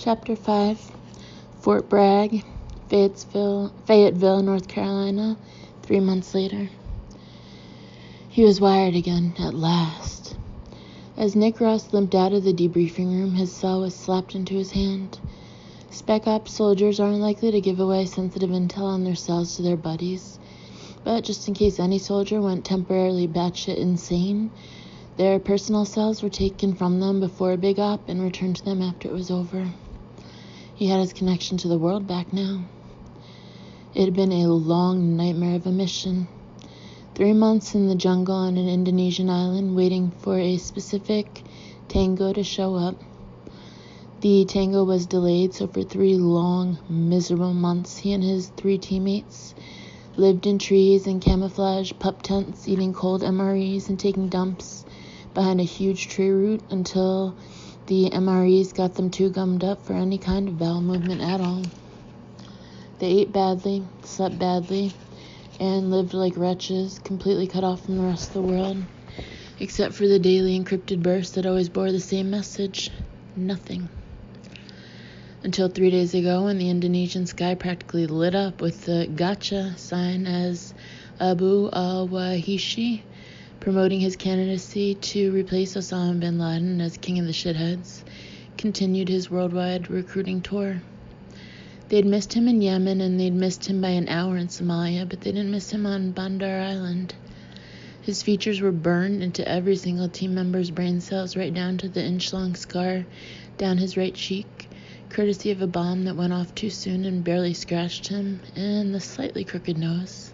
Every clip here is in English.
Chapter 5, Fort Bragg, Fayetteville, North Carolina, 3 months later. He was wired again, at last. As Nick Ross limped out of the debriefing room, his cell was slapped into his hand. Spec Ops soldiers aren't likely to give away sensitive intel on their cells to their buddies, but just in case any soldier went temporarily batshit insane, their personal cells were taken from them before a big op and returned to them after it was over. He had his connection to the world back now. It had been a long nightmare of a mission. 3 months in the jungle on an Indonesian island waiting for a specific tango to show up. The tango was delayed, so for 3 long, miserable months, he and his 3 teammates lived in trees and camouflage pup tents, eating cold MREs and taking dumps behind a huge tree root until the MREs got them too gummed up for any kind of bowel movement at all. They ate badly, slept badly, and lived like wretches, completely cut off from the rest of the world, except for the daily encrypted bursts that always bore the same message: nothing. Until 3 days ago, when the Indonesian sky practically lit up with the gotcha sign as Abu al-Wahishi promoting his candidacy to replace Osama bin Laden as king of the shitheads, continued his worldwide recruiting tour. They'd missed him in Yemen, and they'd missed him by an hour in Somalia, but they didn't miss him on Bandar Island. His features were burned into every single team member's brain cells, right down to the inch-long scar down his right cheek, courtesy of a bomb that went off too soon and barely scratched him, and the slightly crooked nose.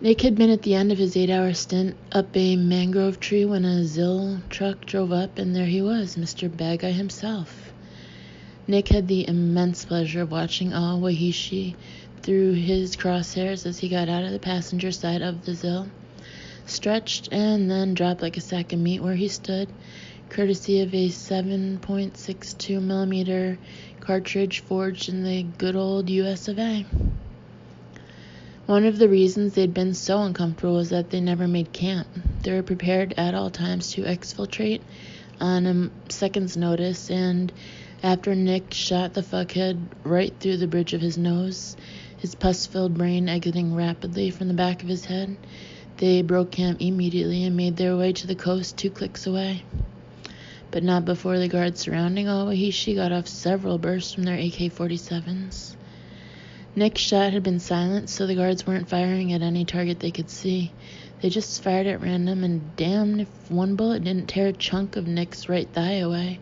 Nick had been at the end of his 8-hour stint up a mangrove tree when a ZIL truck drove up, and there he was, Mr. Bad Guy himself. Nick had the immense pleasure of watching al-Wahishi through his crosshairs as he got out of the passenger side of the ZIL, stretched, and then dropped like a sack of meat where he stood, courtesy of a 7.62 millimeter cartridge forged in the good old US of A. One of the reasons they'd been so uncomfortable was that they never made camp. They were prepared at all times to exfiltrate on a second's notice, and after Nick shot the fuckhead right through the bridge of his nose, his pus-filled brain exiting rapidly from the back of his head, they broke camp immediately and made their way to the coast 2 clicks away. But not before the guards surrounding al-Wahishi got off several bursts from their AK-47s. Nick's shot had been silenced, so the guards weren't firing at any target they could see. They just fired at random, and damned if one bullet didn't tear a chunk of Nick's right thigh away,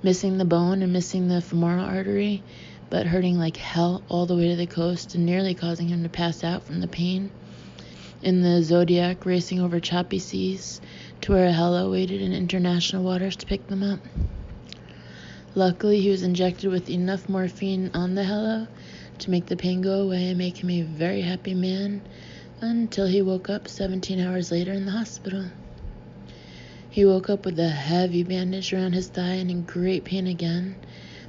missing the bone and missing the femoral artery, but hurting like hell all the way to the coast and nearly causing him to pass out from the pain in the Zodiac racing over choppy seas to where a helo waited in international waters to pick them up. Luckily, he was injected with enough morphine on the helo to make the pain go away and make him a very happy man until he woke up 17 hours later in the hospital. He woke up with a heavy bandage around his thigh and in great pain again,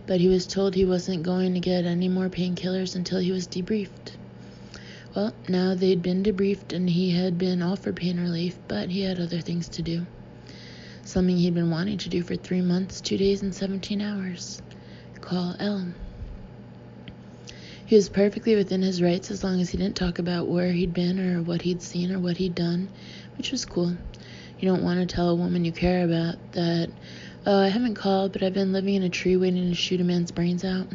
but he was told he wasn't going to get any more painkillers until he was debriefed. Well, now they'd been debriefed and he had been offered pain relief, but he had other things to do. Something he'd been wanting to do for 3 months, 2 days, and 17 hours. Call Ellen. He was perfectly within his rights as long as he didn't talk about where he'd been or what he'd seen or what he'd done, which was cool. You don't want to tell a woman you care about that, "Oh, I haven't called, but I've been living in a tree waiting to shoot a man's brains out."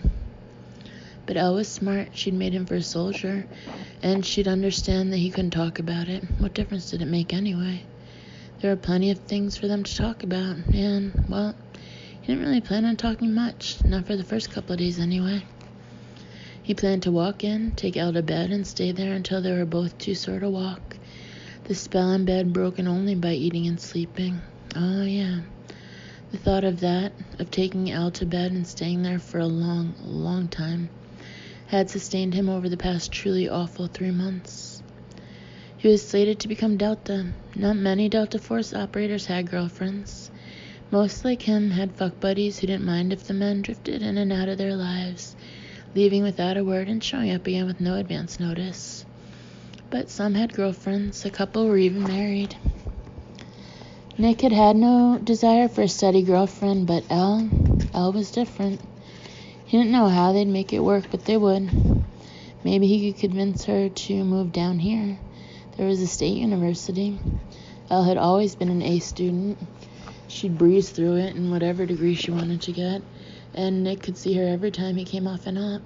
But Elle was smart. She'd made him for a soldier, and she'd understand that he couldn't talk about it. What difference did it make anyway? There were plenty of things for them to talk about, and, well, he didn't really plan on talking much, not for the first couple of days anyway. He planned to walk in, take Elle to bed, and stay there until they were both too sore to walk. The spell on bed broken only by eating and sleeping. Oh, yeah. The thought of that, of taking Elle to bed and staying there for a long, long time, had sustained him over the past truly awful 3 months. He was slated to become Delta. Not many Delta Force operators had girlfriends. Most, like him, had fuck buddies who didn't mind if the men drifted in and out of their lives, leaving without a word and showing up again with no advance notice. But some had girlfriends. A couple were even married. Nick had no desire for a steady girlfriend, but Elle, Elle was different. He didn't know how they'd make it work, but they would. Maybe he could convince her to move down here. There was a state university. Elle had always been an A student. She'd breeze through it in whatever degree she wanted to get, and Nick could see her every time he came off an op.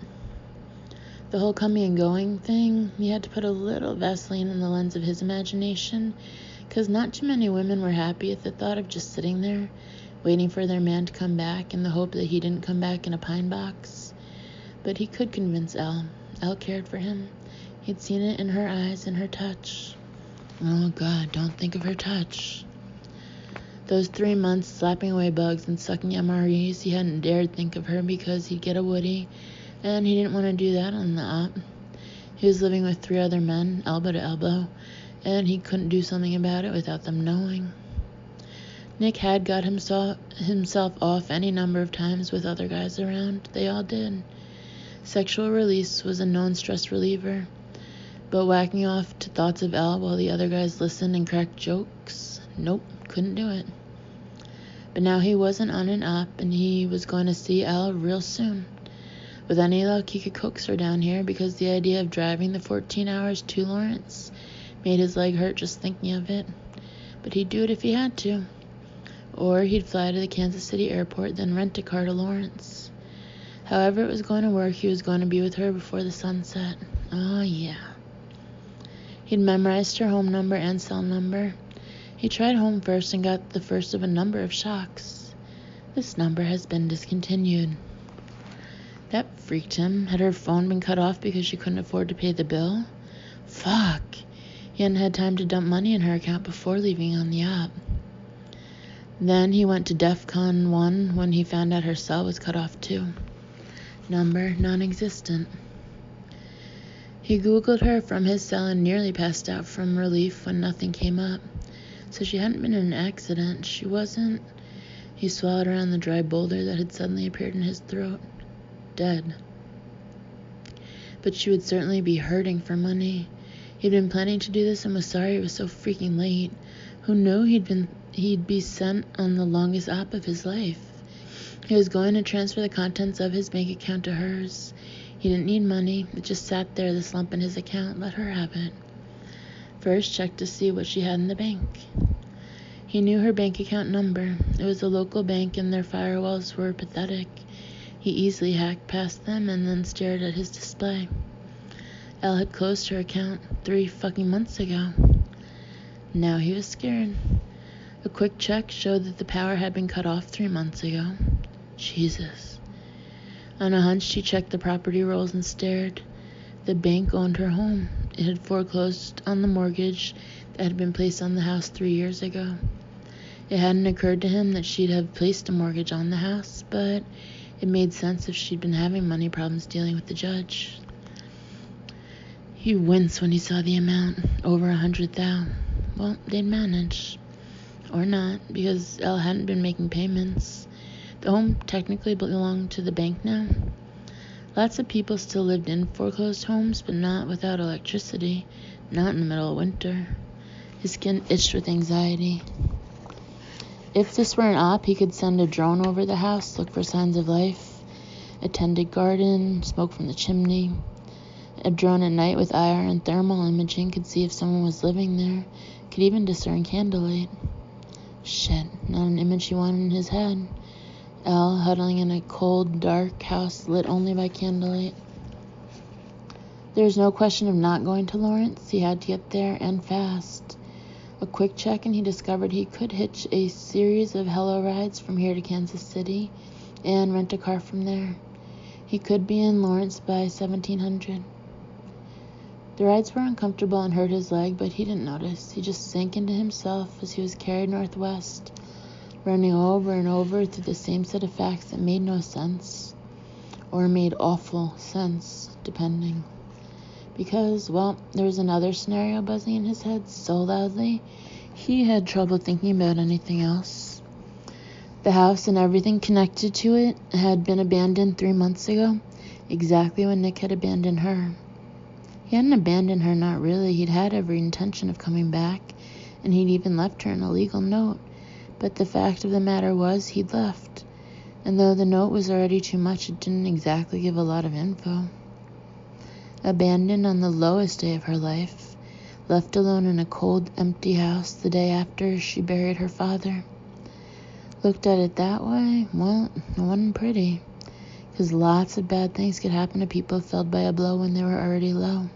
The whole coming and going thing, he had to put a little Vaseline in the lens of his imagination, because not too many women were happy at the thought of just sitting there, waiting for their man to come back in the hope that he didn't come back in a pine box. But he could convince Elle. Elle cared for him. He'd seen it in her eyes and her touch. Oh, God, don't think of her touch. Those 3 months slapping away bugs and sucking MREs, he hadn't dared think of her because he'd get a woody, and he didn't want to do that on the op. He was living with 3 other men, elbow to elbow, and he couldn't do something about it without them knowing. Nick had got himself off any number of times with other guys around. They all did. Sexual release was a known stress reliever, but whacking off to thoughts of Elle while the other guys listened and cracked jokes, nope, couldn't do it. But now he wasn't on an op, and he was going to see Elle real soon. With any luck, he could coax her down here, because the idea of driving the 14 hours to Lawrence made his leg hurt just thinking of it. But he'd do it if he had to. Or he'd fly to the Kansas City airport, then rent a car to Lawrence. However it was going to work, he was going to be with her before the sun set. Oh, yeah. He'd memorized her home number and cell number. He tried home first and got the first of a number of shocks. This number has been discontinued. That freaked him. Had her phone been cut off because she couldn't afford to pay the bill? Fuck. He hadn't had time to dump money in her account before leaving on the op. Then he went to DEFCON 1 when he found out her cell was cut off too. Number non-existent. He Googled her from his cell and nearly passed out from relief when nothing came up. So she hadn't been in an accident. She wasn't. He swallowed around the dry boulder that had suddenly appeared in his throat. Dead. But she would certainly be hurting for money. He'd been planning to do this and was sorry it was so freaking late. Who knew he'd be sent on the longest op of his life? He was going to transfer the contents of his bank account to hers. He didn't need money. It just sat there, the slump in his account. Let her have it. First, check to see what she had in the bank. He knew her bank account number. It was a local bank, and their firewalls were pathetic. He easily hacked past them and then stared at his display. Elle had closed her account 3 fucking months ago. Now he was scared. A quick check showed that the power had been cut off 3 months ago. Jesus. On a hunch, he checked the property rolls and stared. The bank owned her home. It had foreclosed on the mortgage that had been placed on the house 3 years ago. It hadn't occurred to him that she'd have placed a mortgage on the house, but it made sense if she'd been having money problems dealing with the judge. He winced when he saw the amount, over $100,000. Well, they'd manage. Or not, because Elle hadn't been making payments. The home technically belonged to the bank now. Lots of people still lived in foreclosed homes, but not without electricity, not in the middle of winter. His skin itched with anxiety. If this were an op, he could send a drone over the house, look for signs of life, a tended garden, smoke from the chimney. A drone at night with IR and thermal imaging could see if someone was living there, could even discern candlelight. Shit, not an image he wanted in his head. Elle huddling in a cold, dark house lit only by candlelight. There was no question of not going to Lawrence. He had to get there, and fast. A quick check, and he discovered he could hitch a series of hello rides from here to Kansas City and rent a car from there. He could be in Lawrence by 1700. The rides were uncomfortable and hurt his leg, but he didn't notice. He just sank into himself as he was carried northwest, running over and over through the same set of facts that made no sense, or made awful sense, depending. Because, well, there was another scenario buzzing in his head so loudly, he had trouble thinking about anything else. The house and everything connected to it had been abandoned 3 months ago, exactly when Nick had abandoned her. He hadn't abandoned her, not really. He'd had every intention of coming back, and he'd even left her an illegal note. But the fact of the matter was, he'd left. And though the note was already too much, it didn't exactly give a lot of info. Abandoned on the lowest day of her life, left alone in a cold, empty house the day after she buried her father. Looked at it that way, well, it wasn't pretty, because lots of bad things could happen to people felled by a blow when they were already low.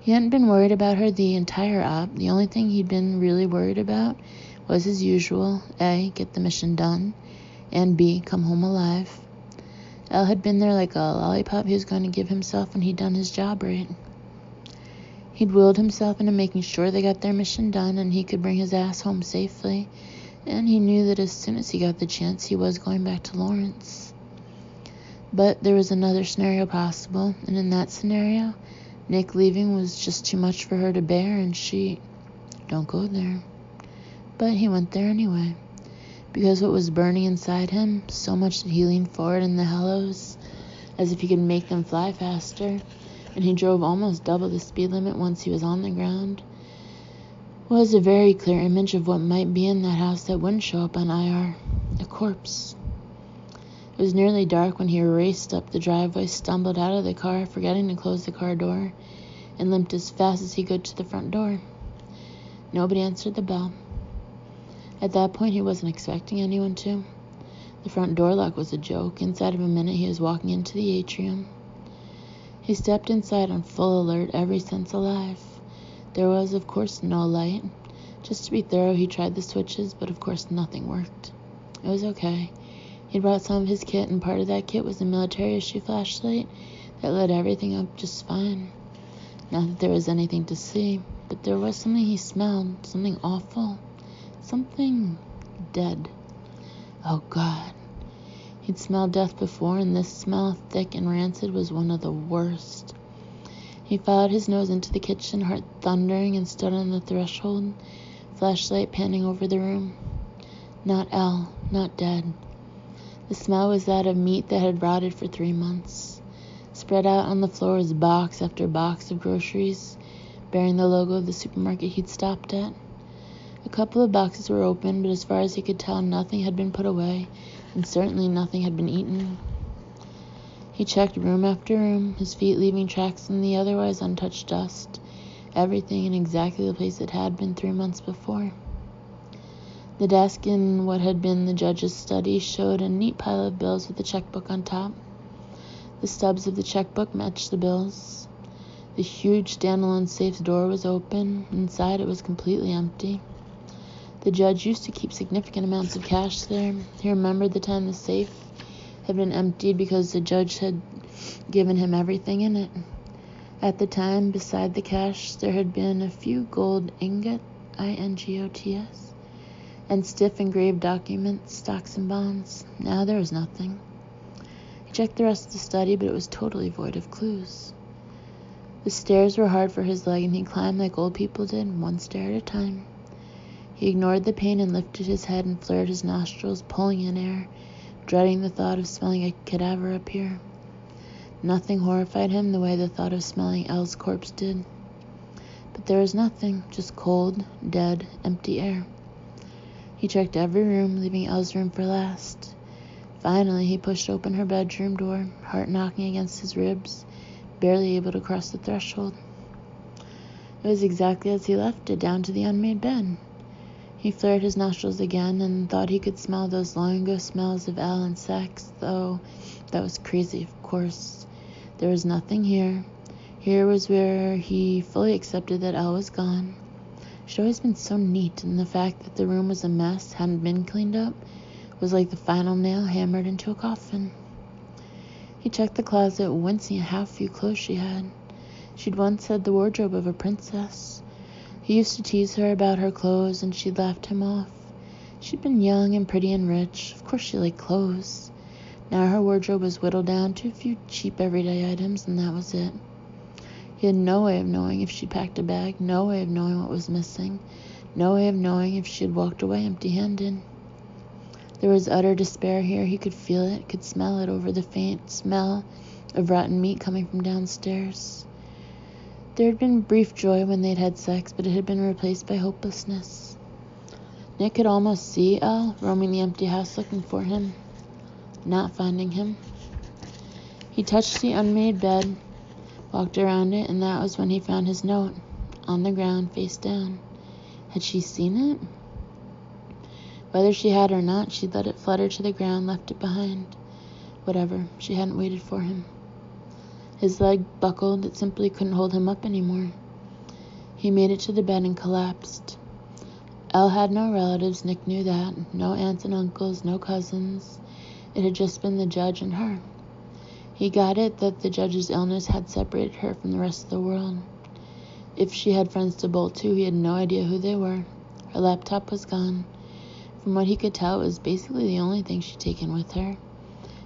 He hadn't been worried about her the entire op. The only thing he'd been really worried about was his usual: A, get the mission done, and B, come home alive. Al had been there like a lollipop he was going to give himself when he'd done his job right. He'd willed himself into making sure they got their mission done and he could bring his ass home safely, and he knew that as soon as he got the chance, he was going back to Lawrence. But there was another scenario possible, and in that scenario, Nick leaving was just too much for her to bear, and don't go there. But he went there anyway, because what was burning inside him, so much that he leaned forward in the hellos, as if he could make them fly faster, and he drove almost double the speed limit once he was on the ground, was a very clear image of what might be in that house that wouldn't show up on IR: a corpse. It was nearly dark when he raced up the driveway, stumbled out of the car, forgetting to close the car door, and limped as fast as he could to the front door. Nobody answered the bell. At that point, he wasn't expecting anyone to. The front door lock was a joke. Inside of a minute, he was walking into the atrium. He stepped inside on full alert, every sense alive. There was, of course, no light. Just to be thorough, he tried the switches, but of course nothing worked. It was okay. He'd brought some of his kit, and part of that kit was a military-issue flashlight that lit everything up just fine. Not that there was anything to see, but there was something he smelled, something awful, something dead. Oh, God. He'd smelled death before, and this smell, thick and rancid, was one of the worst. He followed his nose into the kitchen, heart thundering, and stood on the threshold, flashlight panning over the room. Not Al, not dead. The smell was that of meat that had rotted for 3 months. Spread out on the floor was box after box of groceries, bearing the logo of the supermarket he'd stopped at. A couple of boxes were open, but as far as he could tell, nothing had been put away, and certainly nothing had been eaten. He checked room after room, his feet leaving tracks in the otherwise untouched dust, everything in exactly the place it had been 3 months before. The desk in what had been the judge's study showed a neat pile of bills with a checkbook on top. The stubs of the checkbook matched the bills. The huge standalone safe's door was open. Inside, it was completely empty. The judge used to keep significant amounts of cash there. He remembered the time the safe had been emptied because the judge had given him everything in it. At the time, beside the cash, there had been a few gold ingots, INGOTS, and stiff engraved documents, stocks and bonds. Now there was nothing. He checked the rest of the study, but it was totally void of clues. The stairs were hard for his leg, and he climbed like old people did, one stair at a time. He ignored the pain and lifted his head and flared his nostrils, pulling in air, dreading the thought of smelling a cadaver up here. Nothing horrified him the way the thought of smelling Elle's corpse did. But there was nothing, just cold, dead, empty air. He checked every room, leaving Elle's room for last. Finally, he pushed open her bedroom door, heart knocking against his ribs, barely able to cross the threshold. It was exactly as he left it, down to the unmade bed. He flared his nostrils again and thought he could smell those long-ago smells of Elle and sex, though that was crazy, of course. There was nothing here. Here was where he fully accepted that Elle was gone. She'd always been so neat, and the fact that the room was a mess, hadn't been cleaned up, was like the final nail hammered into a coffin. He checked the closet, wincing at how few clothes she had. She'd once had the wardrobe of a princess. He used to tease her about her clothes, and she'd laughed him off. She'd been young and pretty and rich. Of course she liked clothes. Now her wardrobe was whittled down to a few cheap everyday items, and that was it. He had no way of knowing if she'd packed a bag, no way of knowing what was missing, no way of knowing if she had walked away empty-handed. There was utter despair here. He could feel it, could smell it over the faint smell of rotten meat coming from downstairs. There had been brief joy when they'd had sex, but it had been replaced by hopelessness. Nick could almost see Elle roaming the empty house looking for him. not finding him. He touched the unmade bed, walked around it, and that was when he found his note on the ground, face down. Had she seen it? Whether she had or not, she'd let it flutter to the ground, left it behind. Whatever, she hadn't waited for him. His leg buckled, it simply couldn't hold him up anymore. He made it to the bed and collapsed. Elle had no relatives, Nick knew that. No aunts and uncles, no cousins. It had just been the judge and her. He got it that the judge's illness had separated her from the rest of the world. If she had friends to bolt to, he had no idea who they were. Her laptop was gone. From what he could tell, it was basically the only thing she'd taken with her.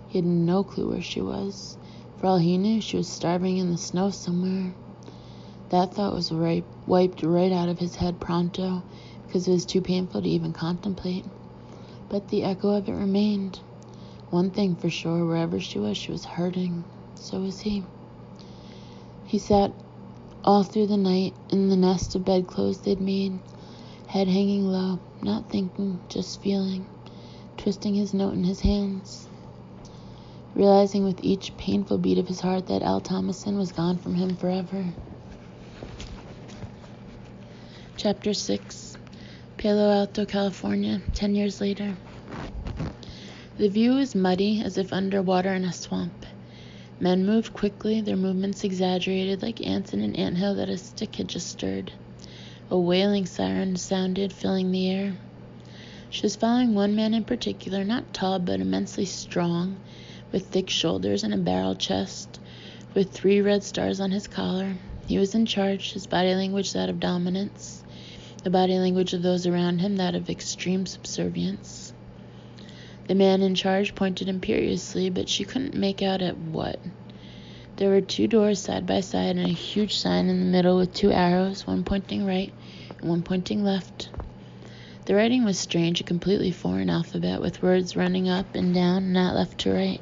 He had no clue where she was. For all he knew, she was starving in the snow somewhere. That thought was wiped right out of his head pronto, because it was too painful to even contemplate. But the echo of it remained. One thing for sure, wherever she was hurting. So was he. He sat all through the night in the nest of bedclothes they'd made, head hanging low, not thinking, just feeling, twisting his note in his hands, realizing with each painful beat of his heart that Al Thomason was gone from him forever. Chapter 6. Palo Alto, California, 10 years later. The view was muddy, as if underwater in a swamp. Men moved quickly, their movements exaggerated like ants in an anthill that a stick had just stirred. A wailing siren sounded, filling the air. She was following one man in particular, not tall but immensely strong, with thick shoulders and a barrel chest, with 3 red stars on his collar. He was in charge, his body language that of dominance, the body language of those around him that of extreme subservience. The man in charge pointed imperiously, but she couldn't make out at what. There were 2 doors side by side and a huge sign in the middle with 2 arrows, one pointing right and one pointing left. The writing was strange, a completely foreign alphabet, with words running up and down, not left to right.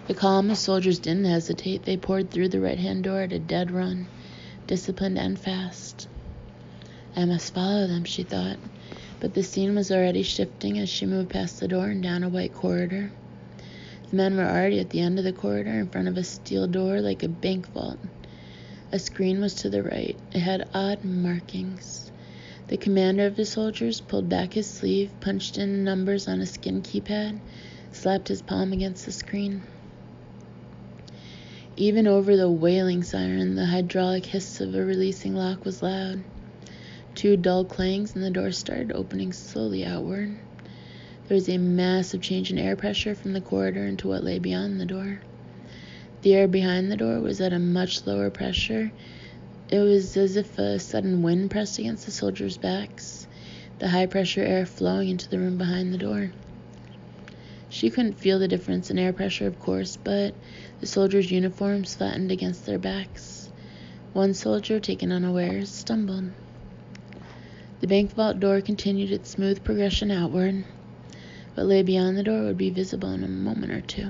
The column of soldiers didn't hesitate. They poured through the right-hand door at a dead run, disciplined and fast. I must follow them, she thought, but the scene was already shifting as she moved past the door and down a white corridor. The men were already at the end of the corridor, in front of a steel door like a bank vault. A screen was to the right. It had odd markings. The commander of the soldiers pulled back his sleeve, punched in numbers on a skin keypad, slapped his palm against the screen. Even over the wailing siren, the hydraulic hiss of a releasing lock was loud. 2 dull clangs and the door started opening slowly outward. There was a massive change in air pressure from the corridor into what lay beyond the door. The air behind the door was at a much lower pressure. It was as if a sudden wind pressed against the soldiers' backs, the high-pressure air flowing into the room behind the door. She couldn't feel the difference in air pressure, of course, but the soldiers' uniforms flattened against their backs. One soldier, taken unawares, stumbled. The bank vault door continued its smooth progression outward. What lay beyond the door would be visible in a moment or 2.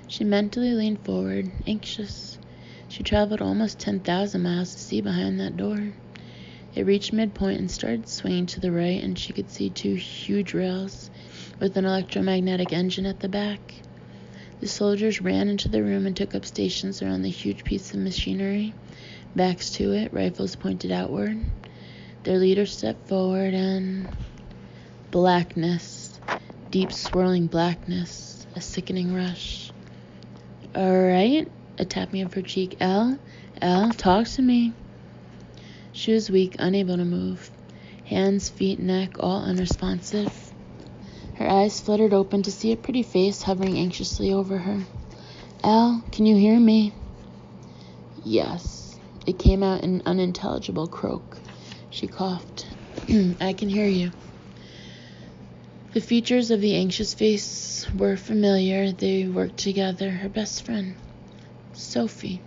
She mentally leaned forward, anxious. She traveled almost 10,000 miles to see behind that door. It reached midpoint and started swinging to the right, and she could see 2 huge rails with an electromagnetic engine at the back. The soldiers ran into the room and took up stations around the huge piece of machinery, backs to it, rifles pointed outward. Their leader stepped forward and... blackness. Deep swirling blackness. A sickening rush. "All right," a tapping of her cheek. Elle, talk to me." She was weak, unable to move. Hands, feet, neck, all unresponsive. Her eyes fluttered open to see a pretty face hovering anxiously over her. "Elle, can you hear me?" "Yes." It came out in an unintelligible croak. She coughed. "I can hear you." The features of the anxious face were familiar. They worked together. Her best friend, Sophie.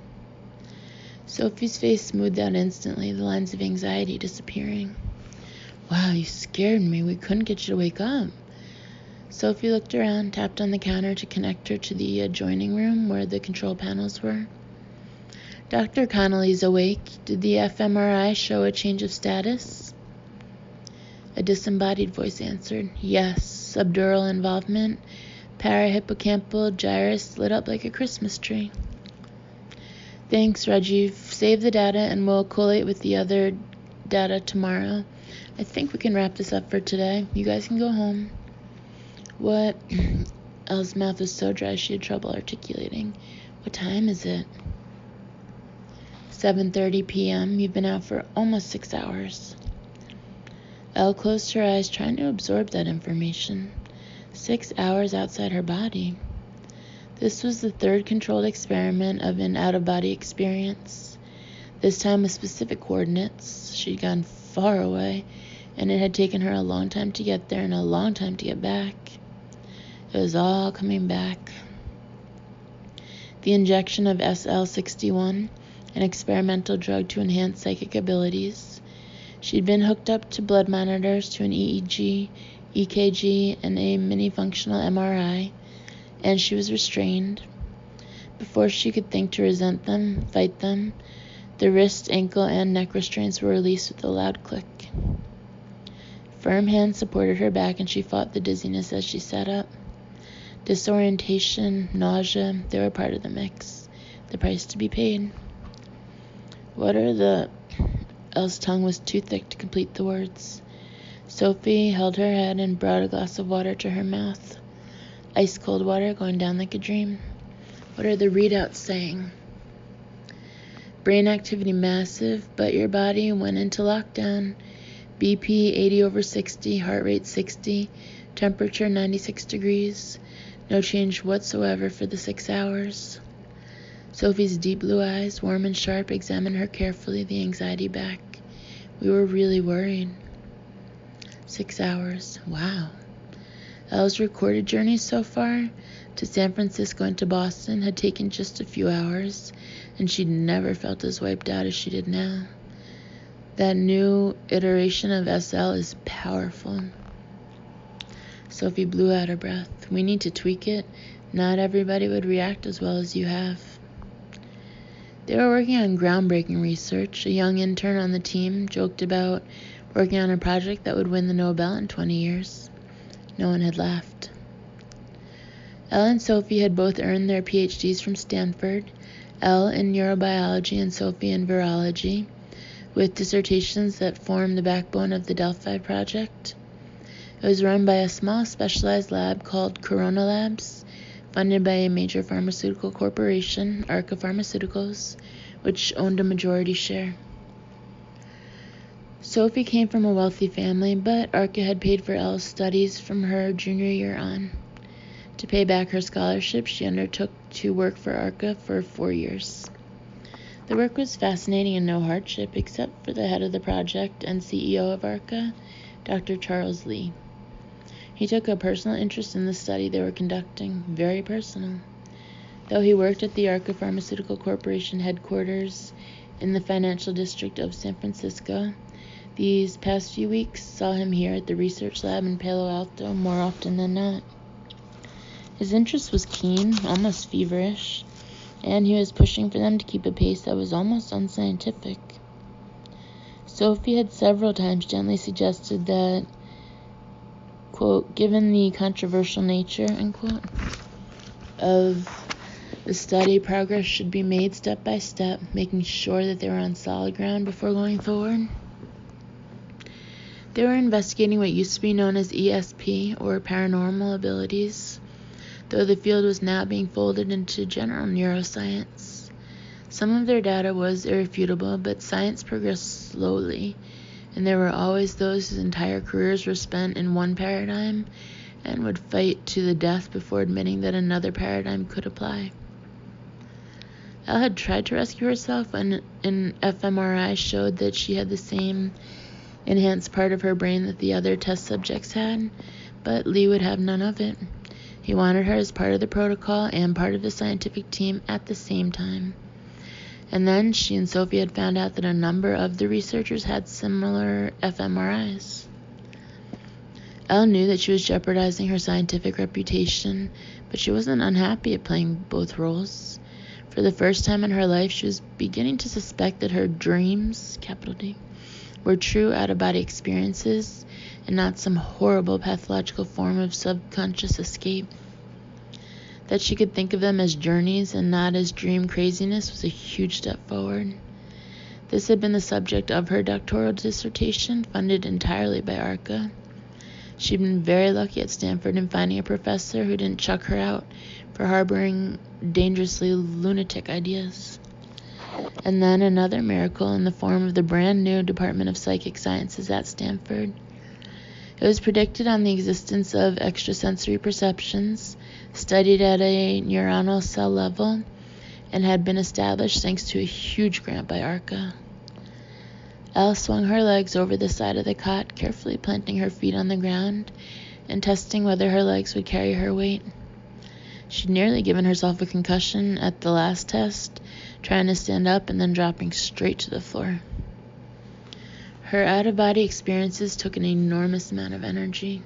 Sophie's face smoothed out instantly, the lines of anxiety disappearing. "Wow, you scared me. We couldn't get you to wake up." Sophie looked around, tapped on the counter to connect her to the adjoining room where the control panels were. "Dr. Connolly's awake. Did the fMRI show a change of status?" A disembodied voice answered. "Yes, subdural involvement, Parahippocampal gyrus lit up like a Christmas tree. Thanks, Rajiv. Save the data and we'll collate with the other data tomorrow. I think we can wrap this up for today. You guys can go home. What? Elle's mouth was so dry she had trouble articulating. What time is it? 7:30 p.m. You've been out for almost 6 hours. Elle closed her eyes, trying to absorb that information. 6 hours outside her body. This was the third controlled experiment of an out-of-body experience. This time with specific coordinates. She'd gone far away, and it had taken her a long time to get there and a long time to get back. It was all coming back. The injection of SL-61, an experimental drug to enhance psychic abilities. She'd been hooked up to blood monitors, to an EEG, EKG, and a mini-functional MRI, and she was restrained. Before she could think to resent them, fight them, the wrist, ankle, and neck restraints were released with a loud click. Firm hands supported her back, and she fought the dizziness as she sat up. Disorientation, nausea, they were part of the mix. The price to be paid. What are the... Elle's tongue was too thick to complete the words. Sophie held her head and brought a glass of water to her mouth. Ice-cold water going down like a dream. What are the readouts saying? Brain activity massive, but your body went into lockdown. BP 80/60, heart rate 60, temperature 96 degrees. No change whatsoever for the 6 hours. Sophie's deep blue eyes, warm and sharp, examined her carefully, the anxiety back. We were really worried. 6 hours. Wow. Elle's recorded journey so far, to San Francisco and to Boston, had taken just a few hours, and she'd never felt as wiped out as she did now. That new iteration of SL is powerful. Sophie blew out her breath. We need to tweak it. Not everybody would react as well as you have. They were working on groundbreaking research. A young intern on the team joked about working on a project that would win the Nobel in 20 years. No one had laughed. Elle and Sophie had both earned their PhDs from Stanford, Elle in neurobiology and Sophie in virology, with dissertations that formed the backbone of the Delphi project. It was run by a small specialized lab called Corona Labs, funded by a major pharmaceutical corporation, Arca Pharmaceuticals, which owned a majority share. Sophie came from a wealthy family, but Arca had paid for Elle's studies from her junior year on. To pay back her scholarship, she undertook to work for Arca for 4 years. The work was fascinating and no hardship, except for the head of the project and CEO of Arca, Dr. Charles Lee. He took a personal interest in the study they were conducting, very personal. Though he worked at the Arca Pharmaceutical Corporation headquarters in the financial district of San Francisco, these past few weeks saw him here at the research lab in Palo Alto more often than not. His interest was keen, almost feverish, and he was pushing for them to keep a pace that was almost unscientific. Sophie had several times gently suggested that, quote, given the controversial nature, unquote, of the study, progress should be made step by step, making sure that they were on solid ground before going forward. They were investigating what used to be known as ESP, or paranormal abilities, though the field was now being folded into general neuroscience. Some of their data was irrefutable, but science progressed slowly, and there were always those whose entire careers were spent in one paradigm and would fight to the death before admitting that another paradigm could apply. Elle had tried to rescue herself when an fMRI showed that she had the same enhanced part of her brain that the other test subjects had, but Lee would have none of it. He wanted her as part of the protocol and part of the scientific team at the same time. And then she and Sophie had found out that a number of the researchers had similar fMRIs. Elle knew that she was jeopardizing her scientific reputation, but she wasn't unhappy at playing both roles. For the first time in her life, she was beginning to suspect that her dreams, capital D, were true out-of-body experiences and not some horrible pathological form of subconscious escape. That she could think of them as journeys and not as dream craziness was a huge step forward. This had been the subject of her doctoral dissertation, funded entirely by ARCA. She'd been very lucky at Stanford in finding a professor who didn't chuck her out for harboring dangerously lunatic ideas. And then another miracle in the form of the brand new Department of Psychic Sciences at Stanford. It was predicted on the existence of extrasensory perceptions, studied at a neuronal cell level, and had been established thanks to a huge grant by ARCA. Elle swung her legs over the side of the cot, carefully planting her feet on the ground and testing whether her legs would carry her weight. She'd nearly given herself a concussion at the last test, trying to stand up and then dropping straight to the floor. Her out-of-body experiences took an enormous amount of energy.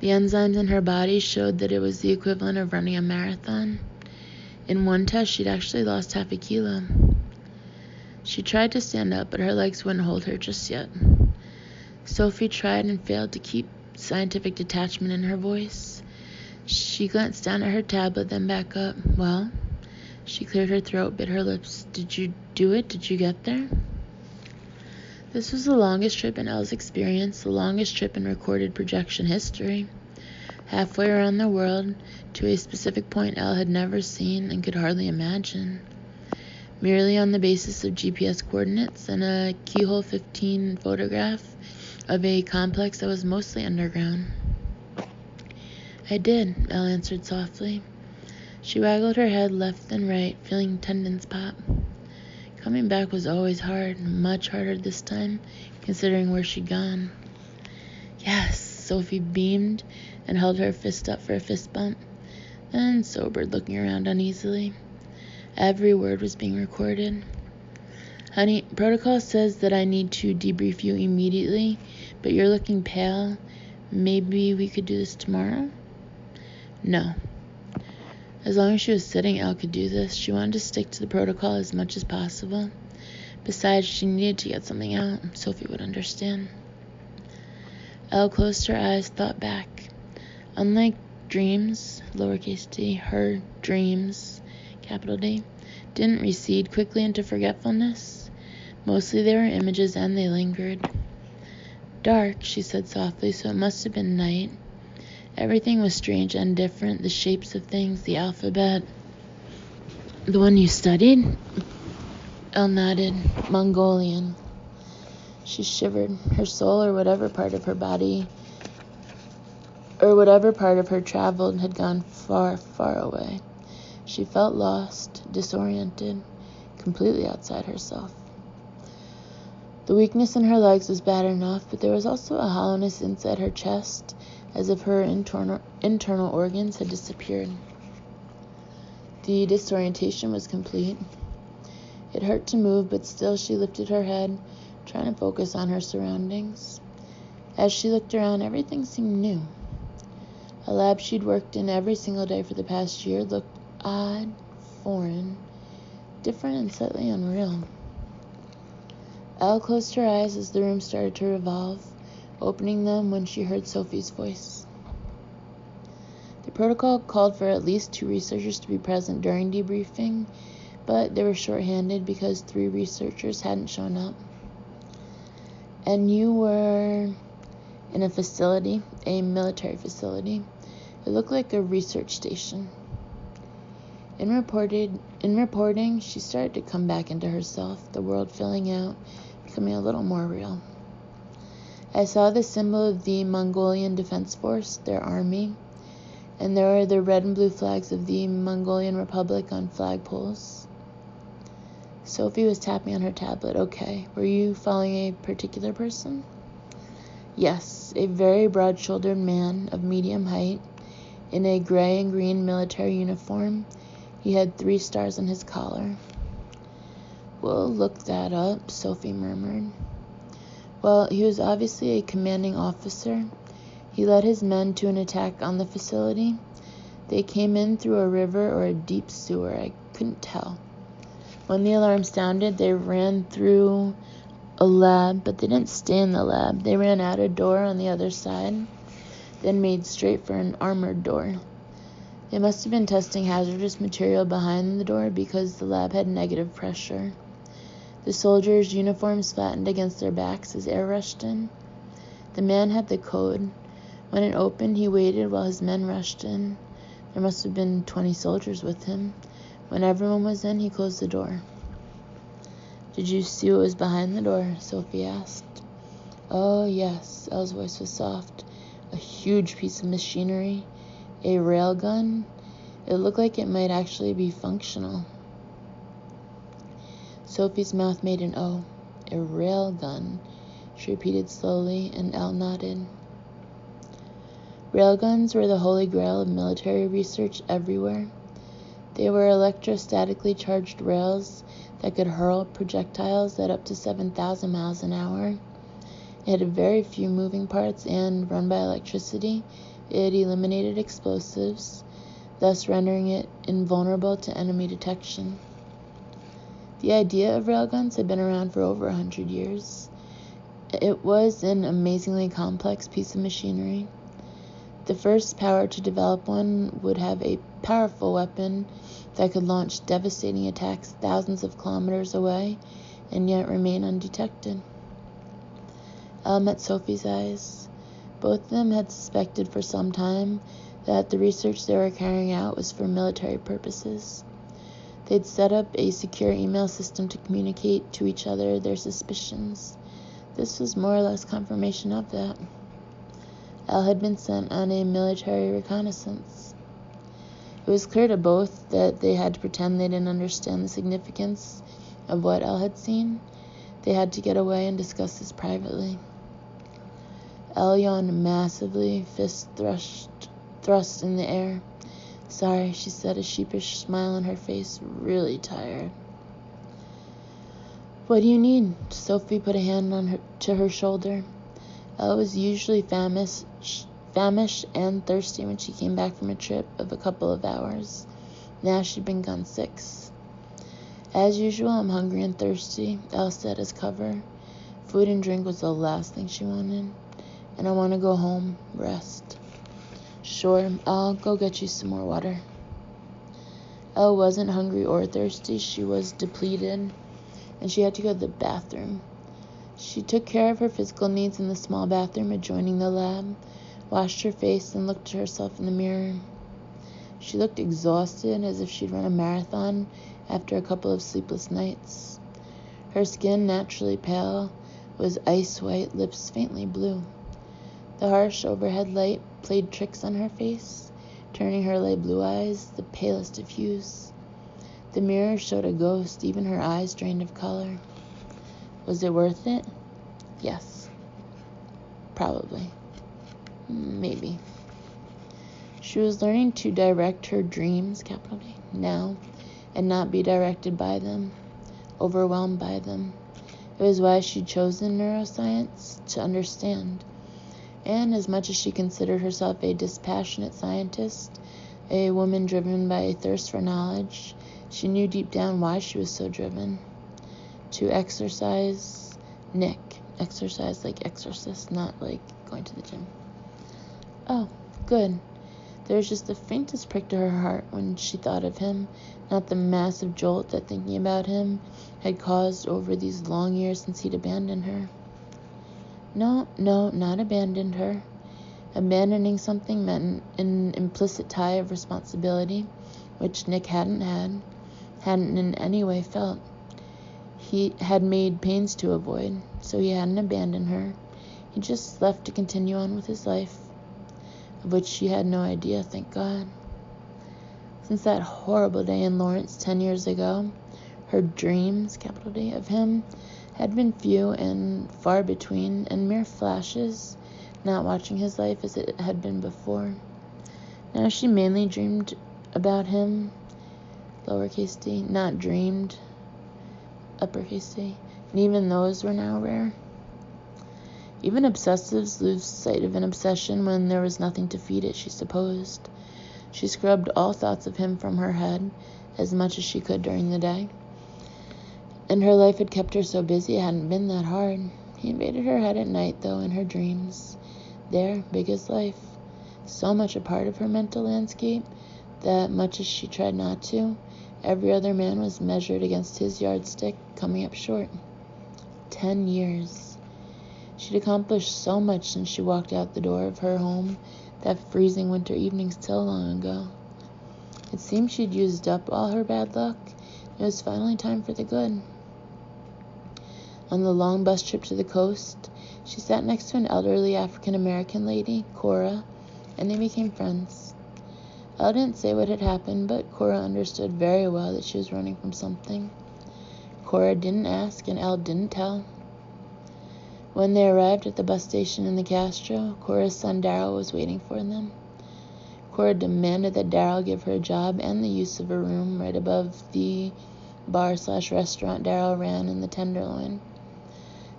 The enzymes in her body showed that it was the equivalent of running a marathon. In one test, she'd actually lost half a kilo. She tried to stand up, but her legs wouldn't hold her just yet. Sophie tried and failed to keep scientific detachment in her voice. She glanced down at her tablet, then back up. Well, she cleared her throat, bit her lips. Did you do it? Did you get there? This was the longest trip in Elle's experience, the longest trip in recorded projection history. Halfway around the world, to a specific point Elle had never seen and could hardly imagine. Merely on the basis of GPS coordinates and a keyhole 15 photograph of a complex that was mostly underground. I did, Elle answered softly. She waggled her head left and right, feeling tendons pop. Coming back was always hard, much harder this time, considering where she'd gone. Yes, Sophie beamed and held her fist up for a fist bump, then sobered, looking around uneasily. Every word was being recorded. Honey, protocol says that I need to debrief you immediately, but you're looking pale. Maybe we could do this tomorrow? No. As long as she was sitting, Elle could do this. She wanted to stick to the protocol as much as possible. Besides, she needed to get something out. Sophie would understand. Elle closed her eyes, thought back. Unlike dreams, lowercase d, her dreams, capital D, didn't recede quickly into forgetfulness. Mostly they were images and they lingered. Dark, she said softly, so it must have been night. Everything was strange and different, the shapes of things, the alphabet. The one you studied? Elle nodded. Mongolian. She shivered. Her soul, or whatever part of her body, or whatever part of her traveled, had gone far, far away. She felt lost, disoriented, completely outside herself. The weakness in her legs was bad enough, but there was also a hollowness inside her chest, as if her internal organs had disappeared. The disorientation was complete. It hurt to move, but still she lifted her head, trying to focus on her surroundings. As she looked around, everything seemed new. A lab she'd worked in every single day for the past year looked odd, foreign, different, and slightly unreal. Elle closed her eyes as the room started to revolve, opening them when she heard Sophie's voice. The protocol called for at least 2 researchers to be present during debriefing, but they were short-handed because 3 researchers hadn't shown up. And you were in a facility, a military facility. It looked like a research station. In reporting, she started to come back into herself, the world filling out, becoming a little more real. I saw the symbol of the Mongolian Defense Force, their army, and there were the red and blue flags of the Mongolian Republic on flagpoles. Sophie was tapping on her tablet. Okay, were you following a particular person? Yes, a very broad-shouldered man of medium height, in a gray and green military uniform. He had 3 stars on his collar. We'll look that up, Sophie murmured. Well, he was obviously a commanding officer. He led his men to an attack on the facility. They came in through a river or a deep sewer. I couldn't tell. When the alarm sounded, they ran through a lab, but they didn't stay in the lab. They ran out a door on the other side, then made straight for an armored door. They must have been testing hazardous material behind the door because the lab had negative pressure. The soldiers' uniforms flattened against their backs as air rushed in. The man had the code. When it opened, he waited while his men rushed in. There must have been 20 soldiers with him. When everyone was in, he closed the door. "Did you see what was behind the door?" Sophie asked. "Oh, yes." Elle's voice was soft. "A huge piece of machinery. A railgun. It looked like it might actually be functional." Sophie's mouth made an O. "A railgun," she repeated slowly, and Elle nodded. Railguns were the holy grail of military research everywhere. They were electrostatically charged rails that could hurl projectiles at up to 7,000 miles an hour. It had very few moving parts and, run by electricity, it eliminated explosives, thus rendering it invulnerable to enemy detection. The idea of railguns had been around for over 100 years. It was an amazingly complex piece of machinery. The first power to develop one would have a powerful weapon that could launch devastating attacks thousands of kilometers away and yet remain undetected. Elle met Sophie's eyes. Both of them had suspected for some time that the research they were carrying out was for military purposes. They'd set up a secure email system to communicate to each other their suspicions. This was more or less confirmation of that. Elle had been sent on a military reconnaissance. It was clear to both that they had to pretend they didn't understand the significance of what Elle had seen. They had to get away and discuss this privately. Elle yawned massively, fist thrust in the air. "Sorry," she said, a sheepish smile on her face. "Really tired." "What do you need?" Sophie put a hand to her shoulder. Elle was usually famished and thirsty when she came back from a trip of a couple of hours. Now she'd been gone 6. "As usual, I'm hungry and thirsty," Elle said as cover. Food and drink was the last thing she wanted. "And I want to go home, rest." "Sure, I'll go get you some more water." Elle wasn't hungry or thirsty. She was depleted, and she had to go to the bathroom. She took care of her physical needs in the small bathroom adjoining the lab, washed her face, and looked at herself in the mirror. She looked exhausted, as if she'd run a marathon after a couple of sleepless nights. Her skin, naturally pale, was ice white, lips faintly blue. The harsh overhead light played tricks on her face, turning her light blue eyes the palest of hues. The mirror showed a ghost, even her eyes drained of color. Was it worth it? Yes. Probably. Maybe. She was learning to direct her dreams, capital D, now, and not be directed by them, overwhelmed by them. It was why she'd chosen neuroscience, to understand. And as much as she considered herself a dispassionate scientist, a woman driven by a thirst for knowledge, she knew deep down why she was so driven. To exercise Nick. Exercise like exorcist, not like going to the gym. Oh, good. There was just the faintest prick to her heart when she thought of him, not the massive jolt that thinking about him had caused over these long years since he'd abandoned her. No, not abandoned her. Abandoning something meant an implicit tie of responsibility, which Nick hadn't in any way felt. He had made pains to avoid, so he hadn't abandoned her. He just left to continue on with his life, of which she had no idea, thank God. Since that horrible day in Lawrence 10 years ago, her dreams, capital D, of him had been few and far between, and mere flashes, not watching his life as it had been before. Now she mainly dreamed about him, lowercase d, not dreamed, uppercase d, and even those were now rare. Even obsessives lose sight of an obsession when there was nothing to feed it, she supposed. She scrubbed all thoughts of him from her head as much as she could during the day. And her life had kept her so busy it hadn't been that hard. He invaded her head at night, though, in her dreams. There, big as life. So much a part of her mental landscape that much as she tried not to, every other man was measured against his yardstick, coming up short. 10 years. She'd accomplished so much since she walked out the door of her home that freezing winter evening so long ago. It seemed she'd used up all her bad luck. It was finally time for the good. On the long bus trip to the coast, she sat next to an elderly African-American lady, Cora, and they became friends. Elle didn't say what had happened, but Cora understood very well that she was running from something. Cora didn't ask, and Elle didn't tell. When they arrived at the bus station in the Castro, Cora's son Darryl was waiting for them. Cora demanded that Darryl give her a job and the use of a room right above the bar/restaurant Darryl ran in the Tenderloin.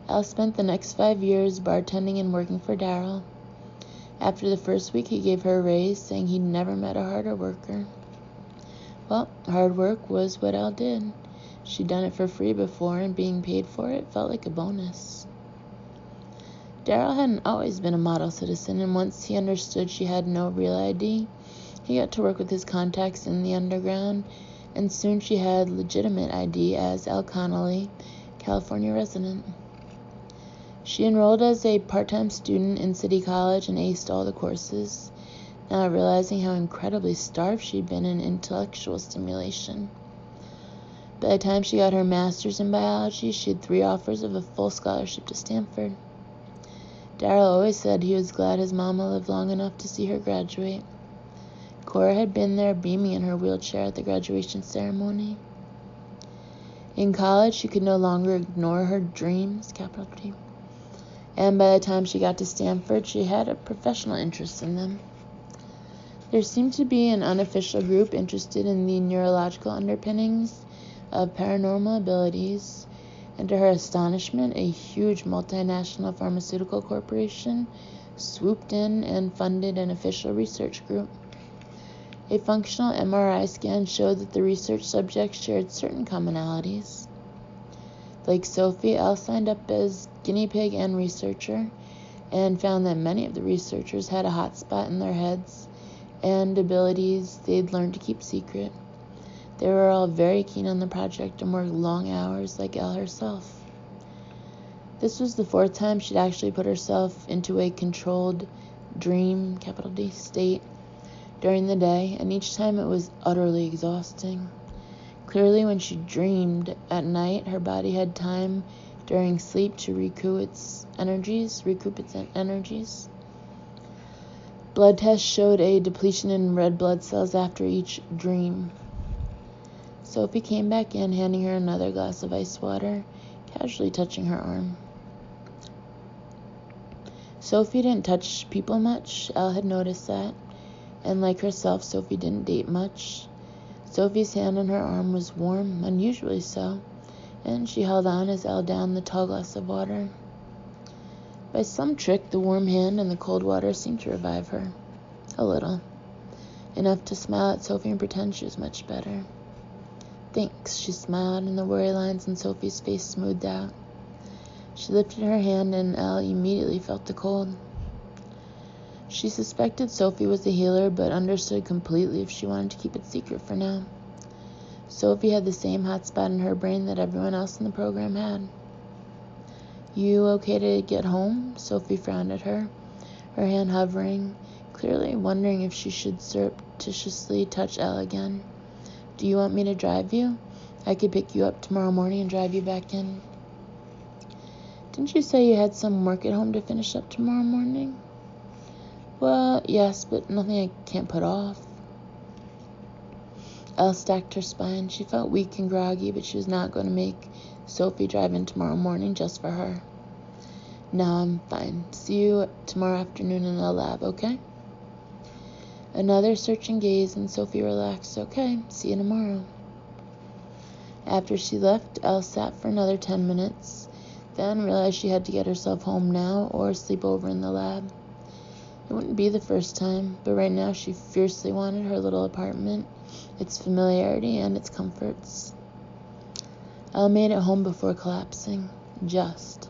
Elle spent the next 5 years bartending and working for Darryl. After the first week, he gave her a raise, saying he'd never met a harder worker. Well, hard work was what Elle did. She'd done it for free before, and being paid for it felt like a bonus. Darryl hadn't always been a model citizen, and once he understood she had no real ID, he got to work with his contacts in the underground, and soon she had legitimate ID as Elle Connolly, California resident. She enrolled as a part-time student in City College and aced all the courses, now realizing how incredibly starved she'd been in intellectual stimulation. By the time she got her master's in biology, she had 3 offers of a full scholarship to Stanford. Darryl always said he was glad his mama lived long enough to see her graduate. Cora had been there beaming in her wheelchair at the graduation ceremony. In college, she could no longer ignore her dreams, capital D. And by the time she got to Stanford, she had a professional interest in them. There seemed to be an unofficial group interested in the neurological underpinnings of paranormal abilities, and to her astonishment, a huge multinational pharmaceutical corporation swooped in and funded an official research group. A functional MRI scan showed that the research subjects shared certain commonalities. Like Sophie, Elle signed up as guinea pig and researcher, and found that many of the researchers had a hot spot in their heads and abilities they'd learned to keep secret. They were all very keen on the project and worked long hours like Elle herself. This was the 4th time she'd actually put herself into a controlled dream, capital D, state during the day, and each time it was utterly exhausting. Clearly, when she dreamed at night, her body had time during sleep to recoup its energies. Blood tests showed a depletion in red blood cells after each dream. Sophie came back in, handing her another glass of ice water, casually touching her arm. Sophie didn't touch people much. Elle had noticed that, and like herself, Sophie didn't date much. Sophie's hand on her arm was warm, unusually so, and she held on as Elle downed the tall glass of water. By some trick, the warm hand and the cold water seemed to revive her. A little. Enough to smile at Sophie and pretend she was much better. Thanks, she smiled, and the worry lines in Sophie's face smoothed out. She lifted her hand, and Elle immediately felt the cold. She suspected Sophie was a healer, but understood completely if she wanted to keep it secret for now. Sophie had the same hot spot in her brain that everyone else in the program had. You okay to get home? Sophie frowned at her, her hand hovering, clearly wondering if she should surreptitiously touch Elle again. Do you want me to drive you? I could pick you up tomorrow morning and drive you back in. Didn't you say you had some work at home to finish up tomorrow morning? Well, yes, but nothing I can't put off. Elle stacked her spine. She felt weak and groggy, but she was not going to make Sophie drive in tomorrow morning just for her. No, I'm fine. See you tomorrow afternoon in the lab, okay? Another searching gaze, and Sophie relaxed. Okay, see you tomorrow. After she left, Elle sat for another 10 minutes, then realized she had to get herself home now or sleep over in the lab. It wouldn't be the first time, but right now she fiercely wanted her little apartment, its familiarity, and its comforts. Elle made it home before collapsing. Just.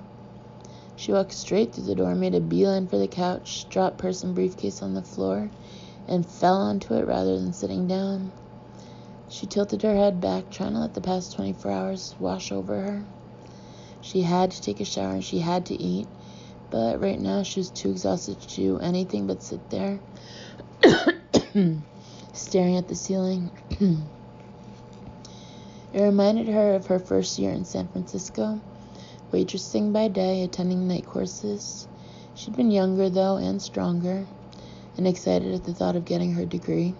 She walked straight through the door, made a beeline for the couch, dropped purse and briefcase on the floor, and fell onto it rather than sitting down. She tilted her head back, trying to let the past 24 hours wash over her. She had to take a shower and she had to eat, but right now she was too exhausted to do anything but sit there, staring at the ceiling. It reminded her of her first year in San Francisco, waitressing by day, attending night courses. She'd been younger, though, and stronger, and excited at the thought of getting her degree.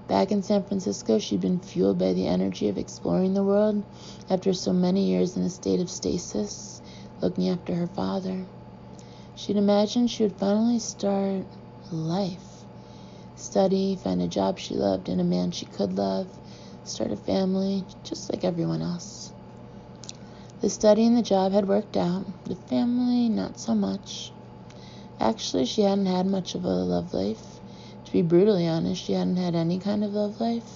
Back in San Francisco, she'd been fueled by the energy of exploring the world after so many years in a state of stasis, looking after her father. She'd imagined she would finally start life. Study, find a job she loved and a man she could love, start a family, just like everyone else. The study and the job had worked out, the family not so much. Actually, she hadn't had much of a love life. To be brutally honest, she hadn't had any kind of love life.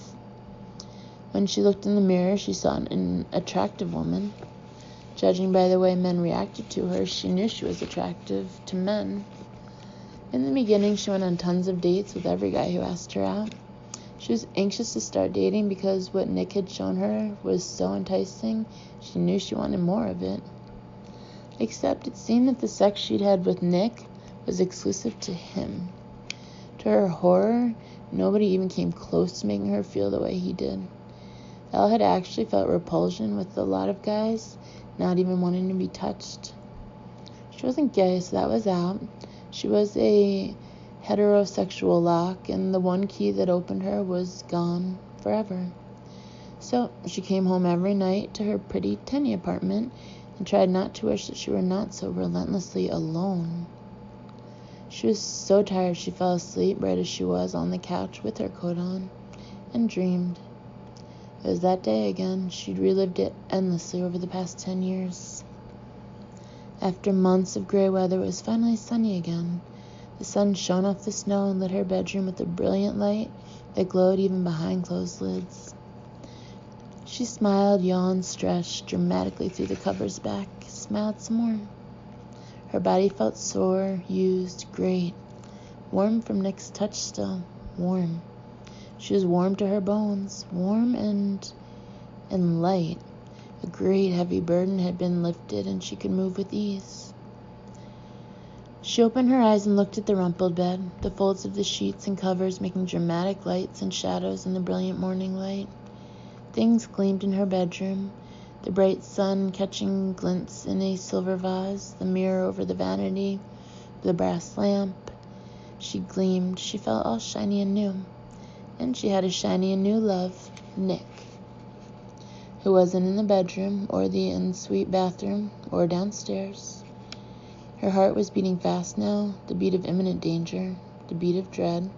When she looked in the mirror, she saw an attractive woman. Judging by the way men reacted to her, she knew she was attractive to men. In the beginning, she went on tons of dates with every guy who asked her out. She was anxious to start dating because what Nick had shown her was so enticing, she knew she wanted more of it. Except it seemed that the sex she'd had with Nick was exclusive to him. To her horror, nobody even came close to making her feel the way he did. Elle had actually felt repulsion with a lot of guys, not even wanting to be touched. She wasn't gay, so that was out. She was a heterosexual lock, and the one key that opened her was gone forever. So she came home every night to her pretty tiny apartment and tried not to wish that she were not so relentlessly alone. She was so tired she fell asleep right as she was on the couch with her coat on and dreamed. It was that day again. She'd relived it endlessly over the past 10 years. After months of gray weather, it was finally sunny again. The sun shone off the snow and lit her bedroom with a brilliant light that glowed even behind closed lids. She smiled, yawned, stretched dramatically through the covers back, smiled some more. Her body felt sore, used, great. Warm from Nick's touch still, warm. She was warm to her bones, warm and light. A great heavy burden had been lifted and she could move with ease. She opened her eyes and looked at the rumpled bed, the folds of the sheets and covers making dramatic lights and shadows in the brilliant morning light. Things gleamed in her bedroom, the bright sun catching glints in a silver vase, the mirror over the vanity, the brass lamp. She gleamed, she felt all shiny and new. And she had a shiny and new love, Nick, who wasn't in the bedroom or the ensuite bathroom or downstairs. Her heart was beating fast now, the beat of imminent danger, the beat of dread.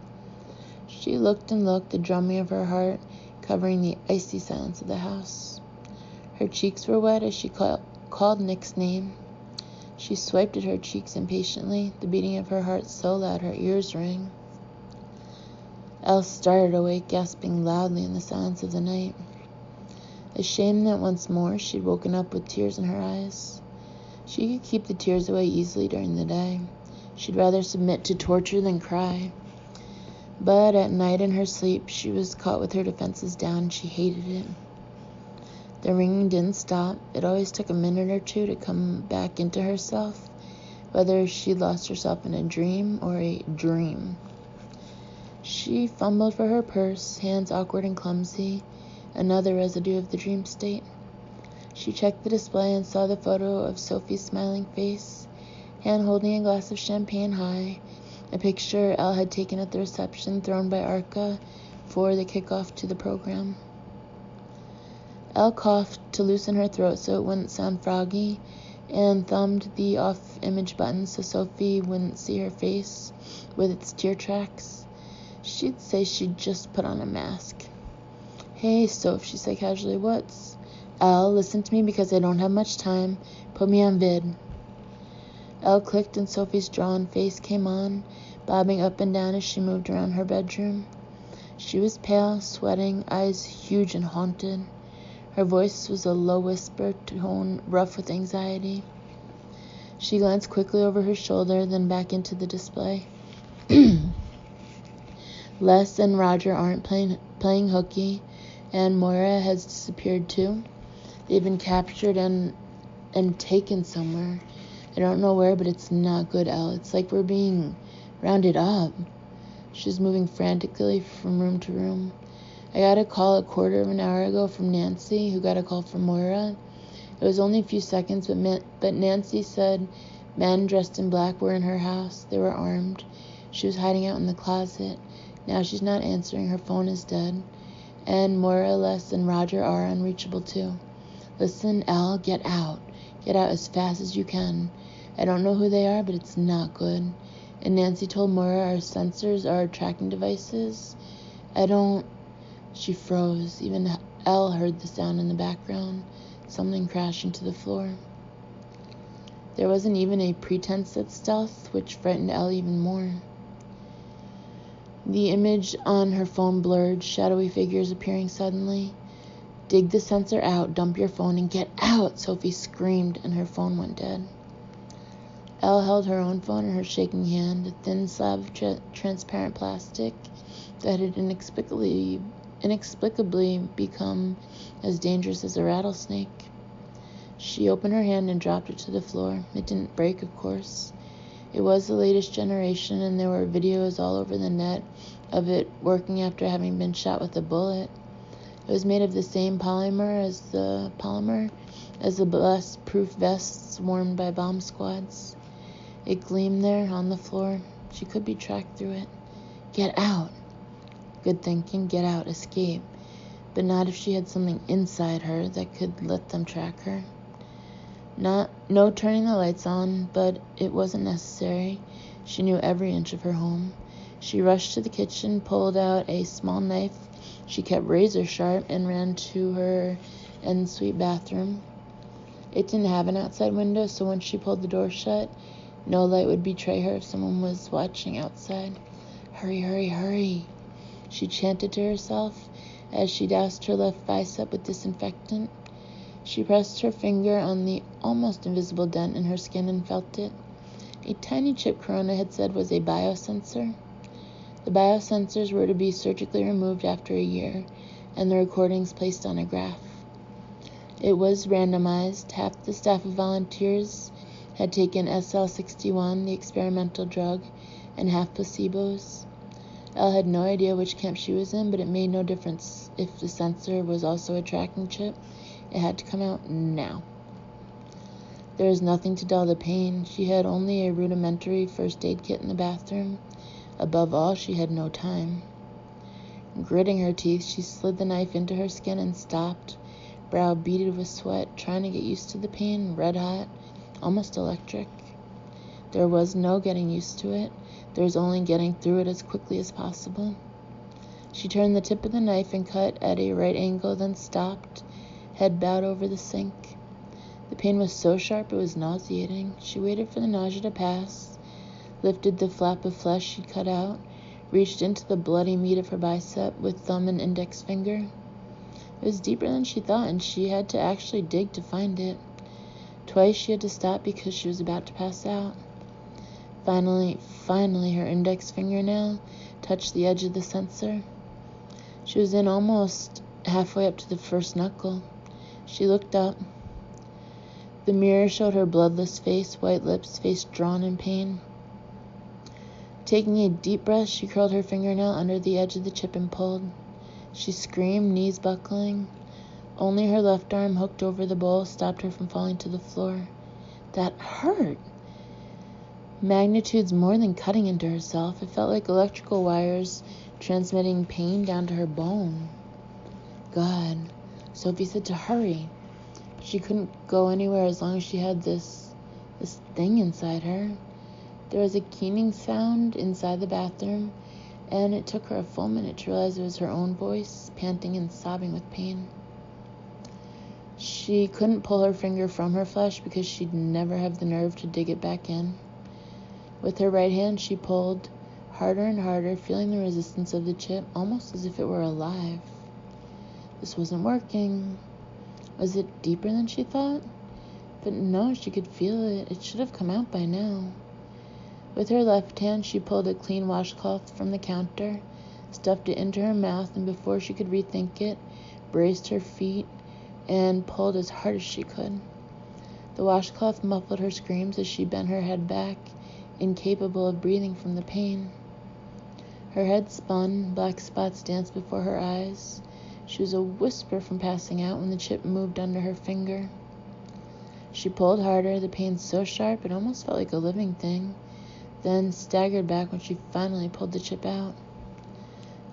She looked and looked, the drumming of her heart covering the icy silence of the house. Her cheeks were wet as she called Nick's name. She swiped at her cheeks impatiently, the beating of her heart so loud her ears rang. Elle started awake, gasping loudly in the silence of the night. Ashamed that once more she'd woken up with tears in her eyes. She could keep the tears away easily during the day. She'd rather submit to torture than cry. But at night in her sleep, she was caught with her defenses down and she hated it. The ringing didn't stop. It always took a minute or two to come back into herself, whether she lost herself in a dream or a dream. She fumbled for her purse, hands awkward and clumsy, another residue of the dream state. She checked the display and saw the photo of Sophie's smiling face, hand holding a glass of champagne high, a picture Elle had taken at the reception thrown by Arca for the kickoff to the program. Elle coughed to loosen her throat so it wouldn't sound froggy, and thumbed the off-image button so Sophie wouldn't see her face with its tear tracks. She'd say she'd just put on a mask. "Hey, Soph," she said casually, "what's..." "Elle, listen to me because I don't have much time. Put me on vid." Elle clicked and Sophie's drawn face came on, bobbing up and down as she moved around her bedroom. She was pale, sweating, eyes huge and haunted. Her voice was a low whisper tone, rough with anxiety. She glanced quickly over her shoulder, then back into the display. Les and Roger aren't playing hooky, and Moira has disappeared too. They've been captured and taken somewhere. I don't know where, but it's not good, Elle. It's like we're being rounded up. She's moving frantically from room to room. I got a call a quarter of an hour ago from Nancy, who got a call from Moira. It was only a few seconds, but Nancy said men dressed in black were in her house. They were armed. She was hiding out in the closet. Now she's not answering. Her phone is dead. And Moira, Les, and Roger are unreachable too. Listen, Elle, get out. Get out as fast as you can. I don't know who they are, but it's not good. And Nancy told Moira our sensors are tracking devices. She froze. Even Elle heard the sound in the background. Something crashing to the floor. There wasn't even a pretense at stealth, which frightened Elle even more. The image on her phone blurred, shadowy figures appearing suddenly. Dig the sensor out, dump your phone, and get out, Sophie screamed, and her phone went dead. Elle held her own phone in her shaking hand, a thin slab of transparent plastic that had inexplicably become as dangerous as a rattlesnake. She opened her hand and dropped it to the floor. It didn't break, of course. It was the latest generation, and there were videos all over the net of it working after having been shot with a bullet. It was made of the same polymer as the blast-proof vests worn by bomb squads. It gleamed there on the floor. She could be tracked through it. Get out. Good thinking. Get out. Escape. But not if she had something inside her that could let them track her. No turning the lights on, but it wasn't necessary. She knew every inch of her home. She rushed to the kitchen, pulled out a small knife she kept razor sharp, and ran to her ensuite bathroom. It didn't have an outside window, so once she pulled the door shut, no light would betray her if someone was watching outside. Hurry, hurry, hurry, she chanted to herself as she doused her left bicep with disinfectant. She pressed her finger on the almost invisible dent in her skin and felt it. A tiny chip Corona had said was a biosensor. The biosensors were to be surgically removed after a year, and the recordings placed on a graph. It was randomized. Half the staff of volunteers had taken SL-61, the experimental drug, and half placebos. Elle had no idea which camp she was in, but it made no difference if the sensor was also a tracking chip. It had to come out now. There was nothing to dull the pain. She had only a rudimentary first aid kit in the bathroom. Above all, she had no time. Gritting her teeth, she slid the knife into her skin and stopped, brow beaded with sweat, trying to get used to the pain, red hot, almost electric. There was no getting used to it. There was only getting through it as quickly as possible. She turned the tip of the knife and cut at a right angle, then stopped, head bowed over the sink. The pain was so sharp it was nauseating. She waited for the nausea to pass, lifted the flap of flesh she'd cut out, reached into the bloody meat of her bicep with thumb and index finger. It was deeper than she thought, and she had to actually dig to find it. Twice she had to stop because she was about to pass out. Finally, her index fingernail touched the edge of the sensor. She was in almost halfway up to the first knuckle. She looked up. The mirror showed her bloodless face, white lips, face drawn in pain. Taking a deep breath, she curled her fingernail under the edge of the chip and pulled. She screamed, knees buckling. Only her left arm, hooked over the bowl, stopped her from falling to the floor. That hurt. Magnitudes more than cutting into herself. It felt like electrical wires transmitting pain down to her bone. God, Sophie said to hurry. She couldn't go anywhere as long as she had this thing inside her. There was a keening sound inside the bathroom, and it took her a full minute to realize it was her own voice, panting and sobbing with pain. She couldn't pull her finger from her flesh because she'd never have the nerve to dig it back in. With her right hand, she pulled harder and harder, feeling the resistance of the chip, almost as if it were alive. This wasn't working. Was it deeper than she thought? But no, she could feel it. It should have come out by now. With her left hand, she pulled a clean washcloth from the counter, stuffed it into her mouth, and before she could rethink it, braced her feet and pulled as hard as she could. The washcloth muffled her screams as she bent her head back, incapable of breathing from the pain. Her head spun, black spots danced before her eyes. She was a whisper from passing out when the chip moved under her finger. She pulled harder, the pain so sharp it almost felt like a living thing, then staggered back when she finally pulled the chip out.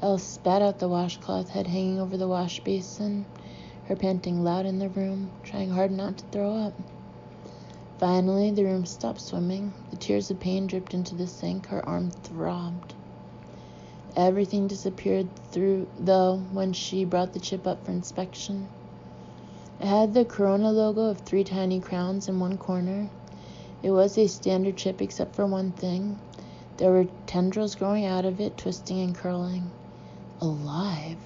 Elle spat out the washcloth, head hanging over the wash basin, her panting loud in the room, trying hard not to throw up. Finally, the room stopped swimming. The tears of pain dripped into the sink. Her arm throbbed. Everything disappeared though, when she brought the chip up for inspection. It had the Corona logo of 3 tiny crowns in one corner. It was a standard chip except for one thing. There were tendrils growing out of it, twisting and curling. Alive.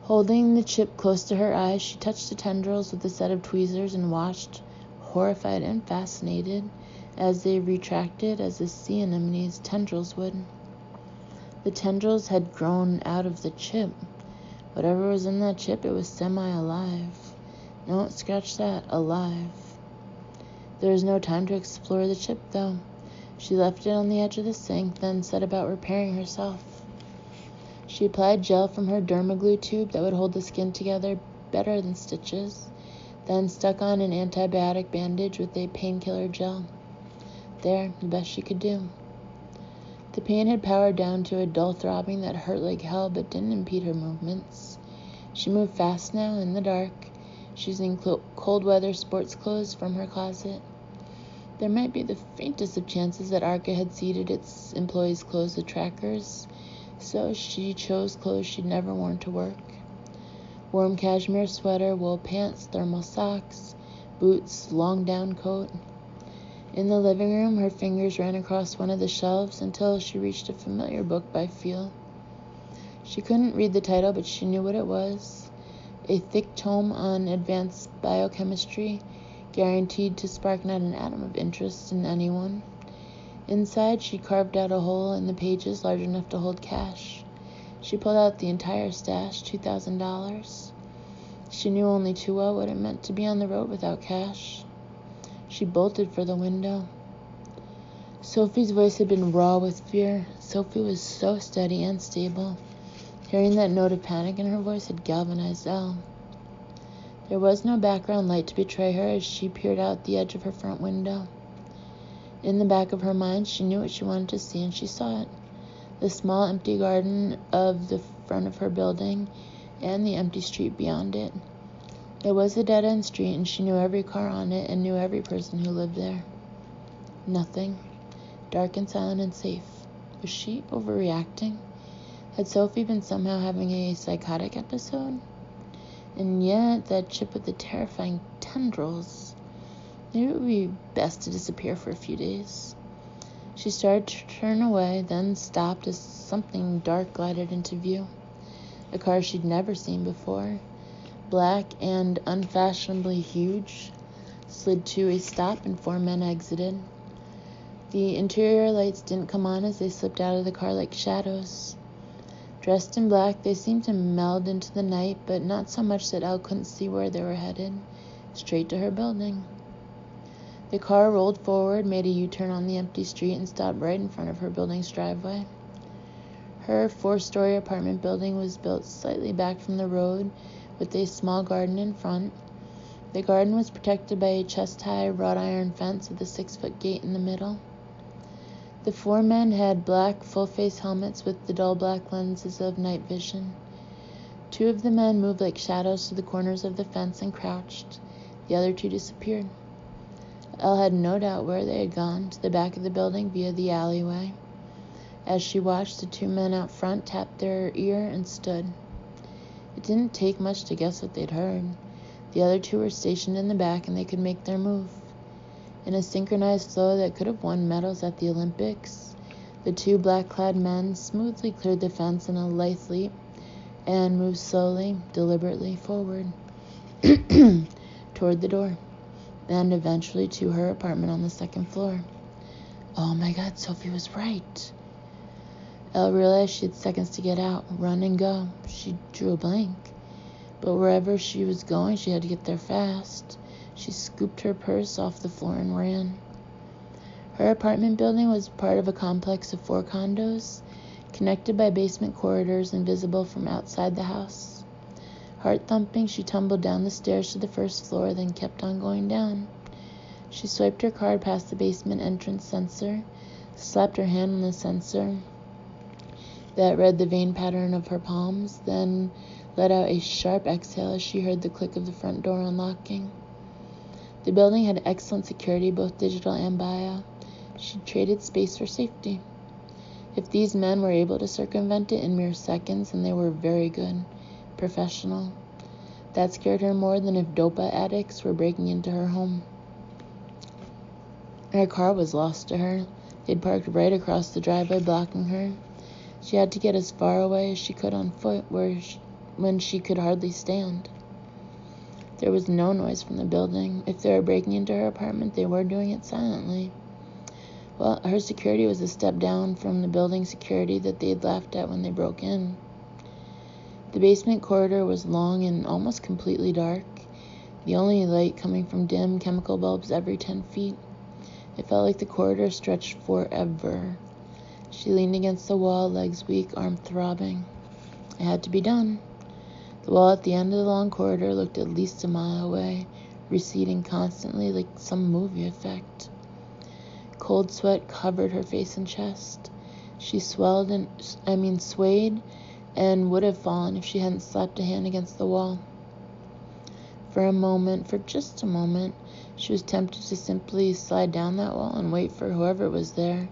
Holding the chip close to her eyes, she touched the tendrils with a set of tweezers and watched, horrified and fascinated, as they retracted as a sea anemone's tendrils would. The tendrils had grown out of the chip. Whatever was in that chip, it was semi-alive. No, scratch that, alive. There was no time to explore the chip, though. She left it on the edge of the sink, then set about repairing herself. She applied gel from her dermaglue tube that would hold the skin together better than stitches, then stuck on an antibiotic bandage with a painkiller gel. There, the best she could do. The pain had powered down to a dull throbbing that hurt like hell but didn't impede her movements. She moved fast now, in the dark, choosing cold weather sports clothes from her closet. There might be the faintest of chances that Arca had seeded its employees' clothes with trackers, so she chose clothes she'd never worn to work. Warm cashmere sweater, wool pants, thermal socks, boots, long down coat. In the living room, her fingers ran across one of the shelves until she reached a familiar book by feel. She couldn't read the title, but she knew what it was. A thick tome on advanced biochemistry, guaranteed to spark not an atom of interest in anyone. Inside, she carved out a hole in the pages large enough to hold cash. She pulled out the entire stash, $2,000. She knew only too well what it meant to be on the road without cash. She bolted for the window. Sophie's voice had been raw with fear. Sophie was so steady and stable. Hearing that note of panic in her voice had galvanized Elle. There was no background light to betray her as she peered out the edge of her front window. In the back of her mind, she knew what she wanted to see, and she saw it. The small, empty garden of the front of her building and the empty street beyond it. It was a dead-end street, and she knew every car on it and knew every person who lived there. Nothing. Dark and silent and safe. Was she overreacting? Had Sophie been somehow having a psychotic episode? And yet, that chip with the terrifying tendrils. Maybe it would be best to disappear for a few days. She started to turn away, then stopped as something dark glided into view. A car she'd never seen before, black and unfashionably huge, slid to a stop and 4 men exited. The interior lights didn't come on as they slipped out of the car like shadows. Dressed in black, they seemed to meld into the night, but not so much that Elle couldn't see where they were headed, straight to her building. The car rolled forward, made a U-turn on the empty street, and stopped right in front of her building's driveway. Her 4-story apartment building was built slightly back from the road, with a small garden in front. The garden was protected by a chest-high wrought iron fence with a 6-foot gate in the middle. The 4 men had black, full-face helmets with the dull black lenses of night vision. 2 of the men moved like shadows to the corners of the fence and crouched. The other 2 disappeared. Elle had no doubt where they had gone, to the back of the building via the alleyway. As she watched, the 2 men out front tapped their ear and stood. It didn't take much to guess what they'd heard. The other 2 were stationed in the back, and they could make their move. In a synchronized flow that could have won medals at the Olympics, the 2 black-clad men smoothly cleared the fence in a lithe leap and moved slowly, deliberately forward toward the door, and eventually to her apartment on the 2nd floor. Oh my God, Sophie was right. Elle realized she had seconds to get out, run and go. She drew a blank. But wherever she was going, she had to get there fast. She scooped her purse off the floor and ran. Her apartment building was part of a complex of 4 condos, connected by basement corridors and visible from outside the house. Heart thumping, she tumbled down the stairs to the first floor, then kept on going down. She swiped her card past the basement entrance sensor, slapped her hand on the sensor that read the vein pattern of her palms, then let out a sharp exhale as she heard the click of the front door unlocking. The building had excellent security, both digital and bio. She traded space for safety. If these men were able to circumvent it in mere seconds, then they were very good, professional. That scared her more than if dopa addicts were breaking into her home. Her car was lost to her. They'd parked right across the driveway, blocking her. She had to get as far away as she could on foot, when she could hardly stand. There was no noise from the building. If they were breaking into her apartment, they were doing it silently. Well, her security was a step down from the building security that they'd laughed at when they broke in. The basement corridor was long and almost completely dark, the only light coming from dim chemical bulbs every 10 feet. It felt like the corridor stretched forever. She leaned against the wall, legs weak, arm throbbing. It had to be done. The wall at the end of the long corridor looked at least a mile away, receding constantly like some movie effect. Cold sweat covered her face and chest. She swayed and would have fallen if she hadn't slapped a hand against the wall. For just a moment, she was tempted to simply slide down that wall and wait for whoever was there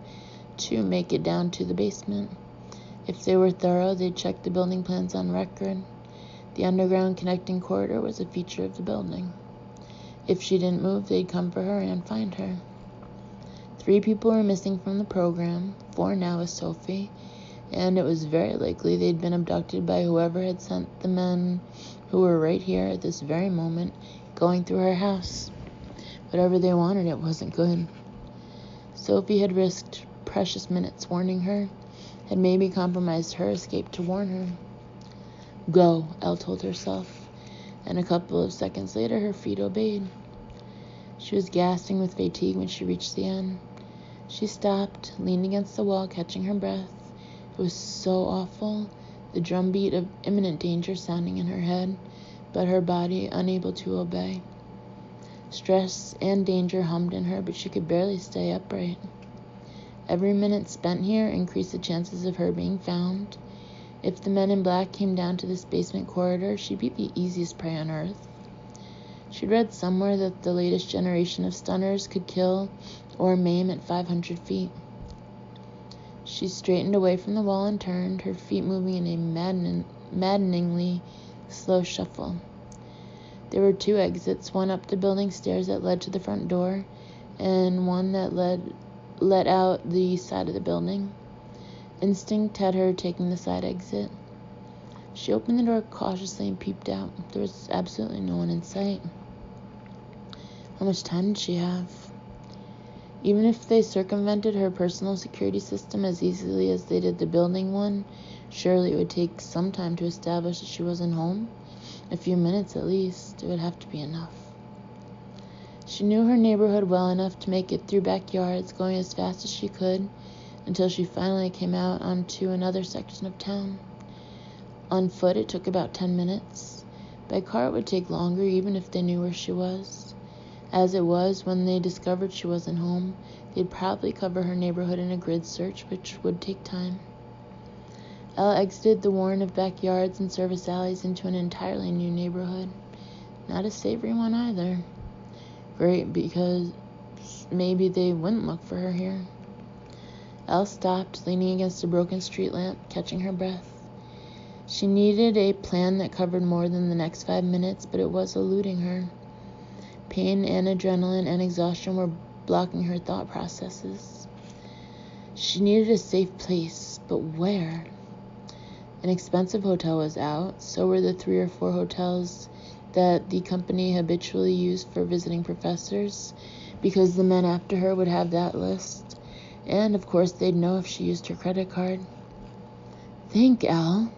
to make it down to the basement. If they were thorough, they'd check the building plans on record. The underground connecting corridor was a feature of the building. If she didn't move, they'd come for her and find her. 3 people were missing from the program, 4 now with Sophie, and it was very likely they'd been abducted by whoever had sent the men who were right here at this very moment going through her house. Whatever they wanted, it wasn't good. Sophie had risked precious minutes warning her, had maybe compromised her escape to warn her. Go, Elle told herself, and a couple of seconds later her feet obeyed. She was gasping with fatigue when she reached the end. She stopped, leaned against the wall, catching her breath. It was so awful, the drumbeat of imminent danger sounding in her head, but her body unable to obey. Stress and danger hummed in her, but she could barely stay upright. Every minute spent here increased the chances of her being found. If the men in black came down to this basement corridor, she'd be the easiest prey on Earth. She'd read somewhere that the latest generation of stunners could kill or maim at 500 feet. She straightened away from the wall and turned, her feet moving in a maddeningly slow shuffle. There were 2 exits, one up the building stairs that led to the front door, and one that led out the side of the building. Instinct had her taking the side exit. She opened the door cautiously and peeped out. There was absolutely no one in sight. How much time did she have? Even if they circumvented her personal security system as easily as they did the building one, surely it would take some time to establish that she wasn't home. A few minutes at least. It would have to be enough. She knew her neighborhood well enough to make it through backyards, going as fast as she could, until she finally came out onto another section of town. On foot, it took about 10 minutes. By car, it would take longer, even if they knew where she was. As it was, when they discovered she wasn't home, they'd probably cover her neighborhood in a grid search, which would take time. Elle exited the warren of backyards and service alleys into an entirely new neighborhood. Not a savory one either. Great, because maybe they wouldn't look for her here. Elle stopped, leaning against a broken street lamp, catching her breath. She needed a plan that covered more than the next 5 minutes, but it was eluding her. Pain and adrenaline and exhaustion were blocking her thought processes. She needed a safe place, but where? An expensive hotel was out, so were the 3 or 4 hotels that the company habitually used for visiting professors, because the men after her would have that list, and of course they'd know if she used her credit card. Think, Al.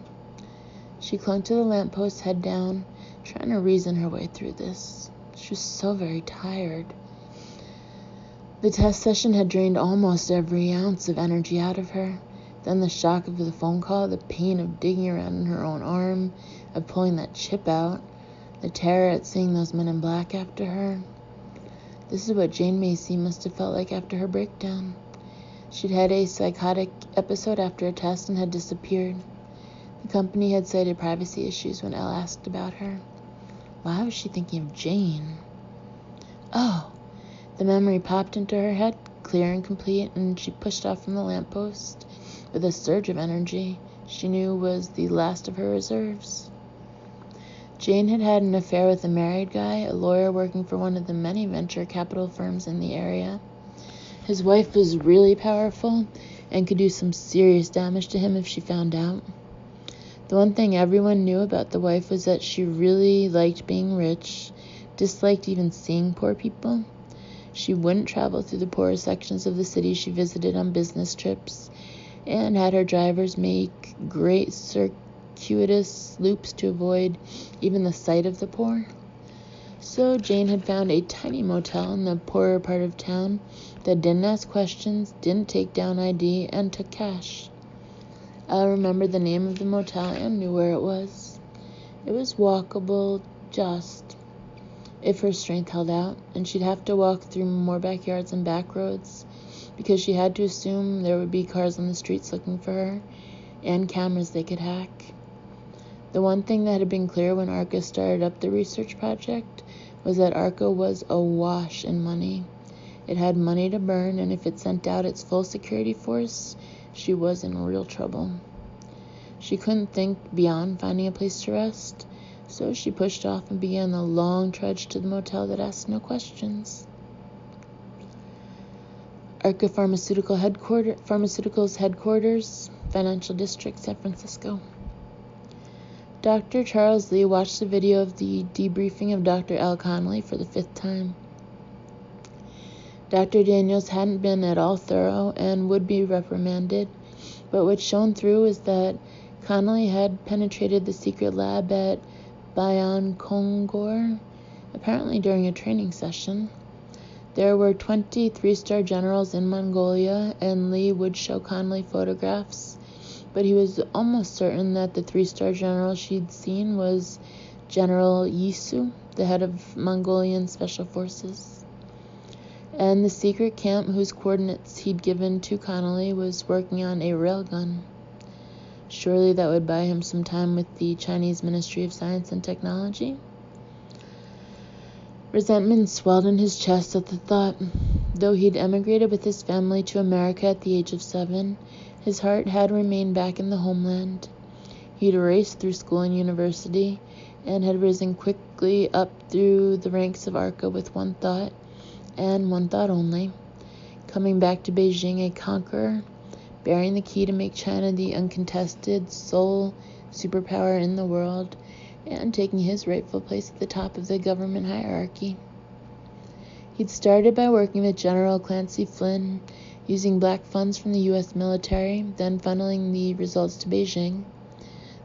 She clung to the lamppost, head down, trying to reason her way through this. She was so very tired. The test session had drained almost every ounce of energy out of her. Then the shock of the phone call, the pain of digging around in her own arm, of pulling that chip out, the terror at seeing those men in black after her. This is what Jane Macy must have felt like after her breakdown. She'd had a psychotic episode after a test and had disappeared. The company had cited privacy issues when Elle asked about her. Why was she thinking of Jane? Oh, the memory popped into her head, clear and complete, and she pushed off from the lamppost with a surge of energy she knew was the last of her reserves. Jane had had an affair with a married guy, a lawyer working for one of the many venture capital firms in the area. His wife was really powerful and could do some serious damage to him if she found out. The one thing everyone knew about the wife was that she really liked being rich, disliked even seeing poor people. She wouldn't travel through the poorer sections of the city she visited on business trips, and had her drivers make great circuitous loops to avoid even the sight of the poor. So Jane had found a tiny motel in the poorer part of town that didn't ask questions, didn't take down ID, and took cash. I remembered the name of the motel and knew where it was. It was walkable, just if her strength held out, and she'd have to walk through more backyards and back roads, because she had to assume there would be cars on the streets looking for her, and cameras they could hack. The one thing that had been clear when ARCA started up the research project was that ARCA was awash in money. It had money to burn, and if it sent out its full security force, she was in real trouble. She couldn't think beyond finding a place to rest, so she pushed off and began the long trudge to the motel that asked no questions. ARCA Pharmaceuticals headquarters, Financial District, San Francisco. Dr. Charles Lee watched the video of the debriefing of Dr. Al Connolly for the 5th time. Dr. Daniels hadn't been at all thorough and would be reprimanded, but what shone through was that Connolly had penetrated the secret lab at Bayan Kongor, apparently during a training session. There were 20 3-star generals in Mongolia, and Lee would show Connolly photographs, but he was almost certain that the 3-star general she'd seen was General Yisu, the head of Mongolian Special Forces. And the secret camp whose coordinates he'd given to Connolly was working on a railgun. Surely that would buy him some time with the Chinese Ministry of Science and Technology. Resentment swelled in his chest at the thought. Though he'd emigrated with his family to America at the age of 7, his heart had remained back in the homeland. He'd raced through school and university, and had risen quickly up through the ranks of ARCA with one thought, and one thought only: coming back to Beijing a conqueror, bearing the key to make China the uncontested sole superpower in the world, and taking his rightful place at the top of the government hierarchy. He'd started by working with General Clancy Flynn, using black funds from the U.S. military, then funneling the results to Beijing.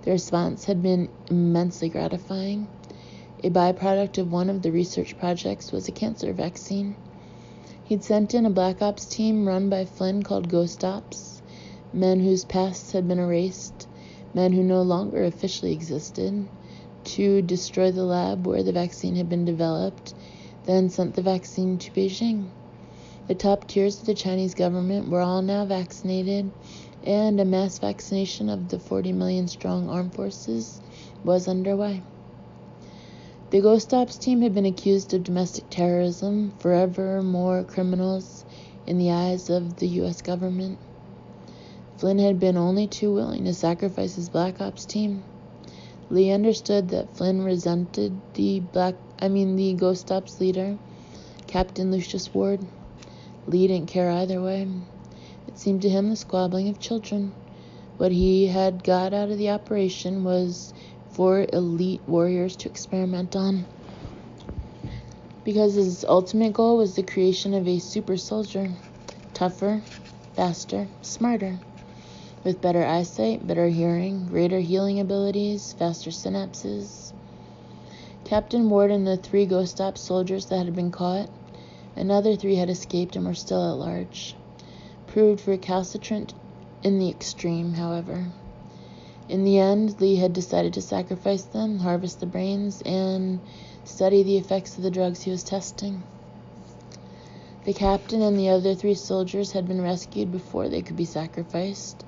The response had been immensely gratifying. A byproduct of one of the research projects was a cancer vaccine. He'd sent in a Black Ops team run by Flynn called Ghost Ops, men whose pasts had been erased, men who no longer officially existed, to destroy the lab where the vaccine had been developed, then sent the vaccine to Beijing. The top tiers of the Chinese government were all now vaccinated, and a mass vaccination of the 40 million strong armed forces was underway. The Ghost Ops team had been accused of domestic terrorism, forever more criminals in the eyes of the U.S. government. Flynn had been only too willing to sacrifice his Black Ops team. Lee understood that Flynn resented the Ghost Ops leader, Captain Lucius Ward. Lee didn't care either way. It seemed to him the squabbling of children. What he had got out of the operation was for elite warriors to experiment on, because his ultimate goal was the creation of a super soldier, tougher, faster, smarter. with better eyesight, better hearing, greater healing abilities, faster synapses. Captain Ward and the 3 Ghost Ops soldiers that had been caught, another 3 had escaped and were still at large. Proved recalcitrant in the extreme, however. In the end, Lee had decided to sacrifice them, harvest the brains, and study the effects of the drugs he was testing. The captain and the other 3 soldiers had been rescued before they could be sacrificed,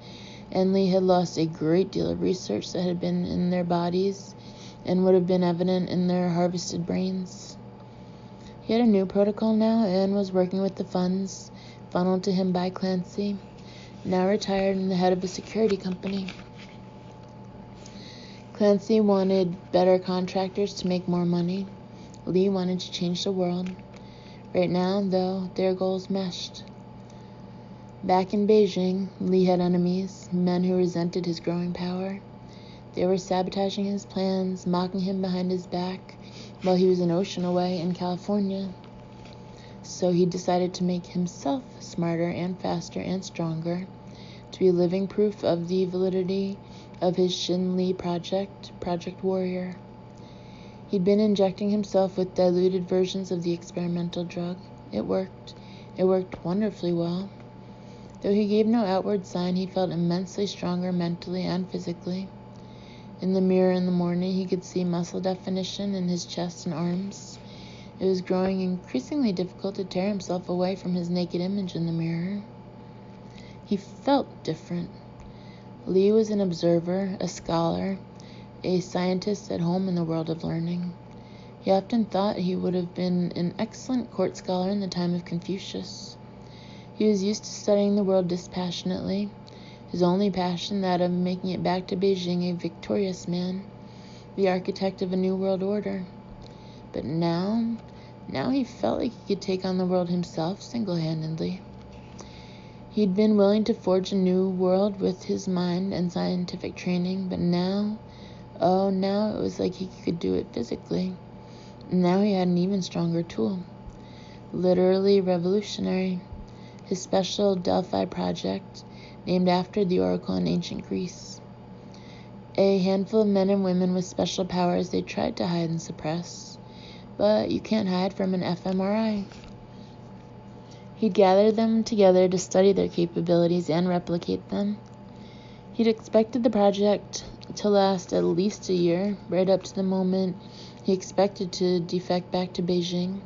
and Lee had lost a great deal of research that had been in their bodies and would have been evident in their harvested brains. He had a new protocol now and was working with the funds funneled to him by Clancy, now retired and the head of a security company. Clancy wanted better contractors to make more money. Lee wanted to change the world. Right now, though, their goals meshed. Back in Beijing, Lee had enemies, men who resented his growing power. They were sabotaging his plans, mocking him behind his back, while he was an ocean away in California. So he decided to make himself smarter and faster and stronger, to be living proof of the validity of his Shin Lee project, Project Warrior. He'd been injecting himself with diluted versions of the experimental drug. It worked. It worked wonderfully well. Though he gave no outward sign, he felt immensely stronger mentally and physically. In the mirror in the morning, he could see muscle definition in his chest and arms. It was growing increasingly difficult to tear himself away from his naked image in the mirror. He felt different. Lee was an observer, a scholar, a scientist at home in the world of learning. He often thought he would have been an excellent court scholar in the time of Confucius. He was used to studying the world dispassionately, his only passion that of making it back to Beijing a victorious man, the architect of a new world order. But now he felt like he could take on the world himself single-handedly. He'd been willing to forge a new world with his mind and scientific training, but now it was like he could do it physically. Now he had an even stronger tool. Literally revolutionary. His special Delphi project, named after the oracle in ancient Greece. A handful of men and women with special powers they tried to hide and suppress, but you can't hide from an fMRI. He'd gathered them together to study their capabilities and replicate them. He'd expected the project to last at least a year, right up to the moment he expected to defect back to Beijing,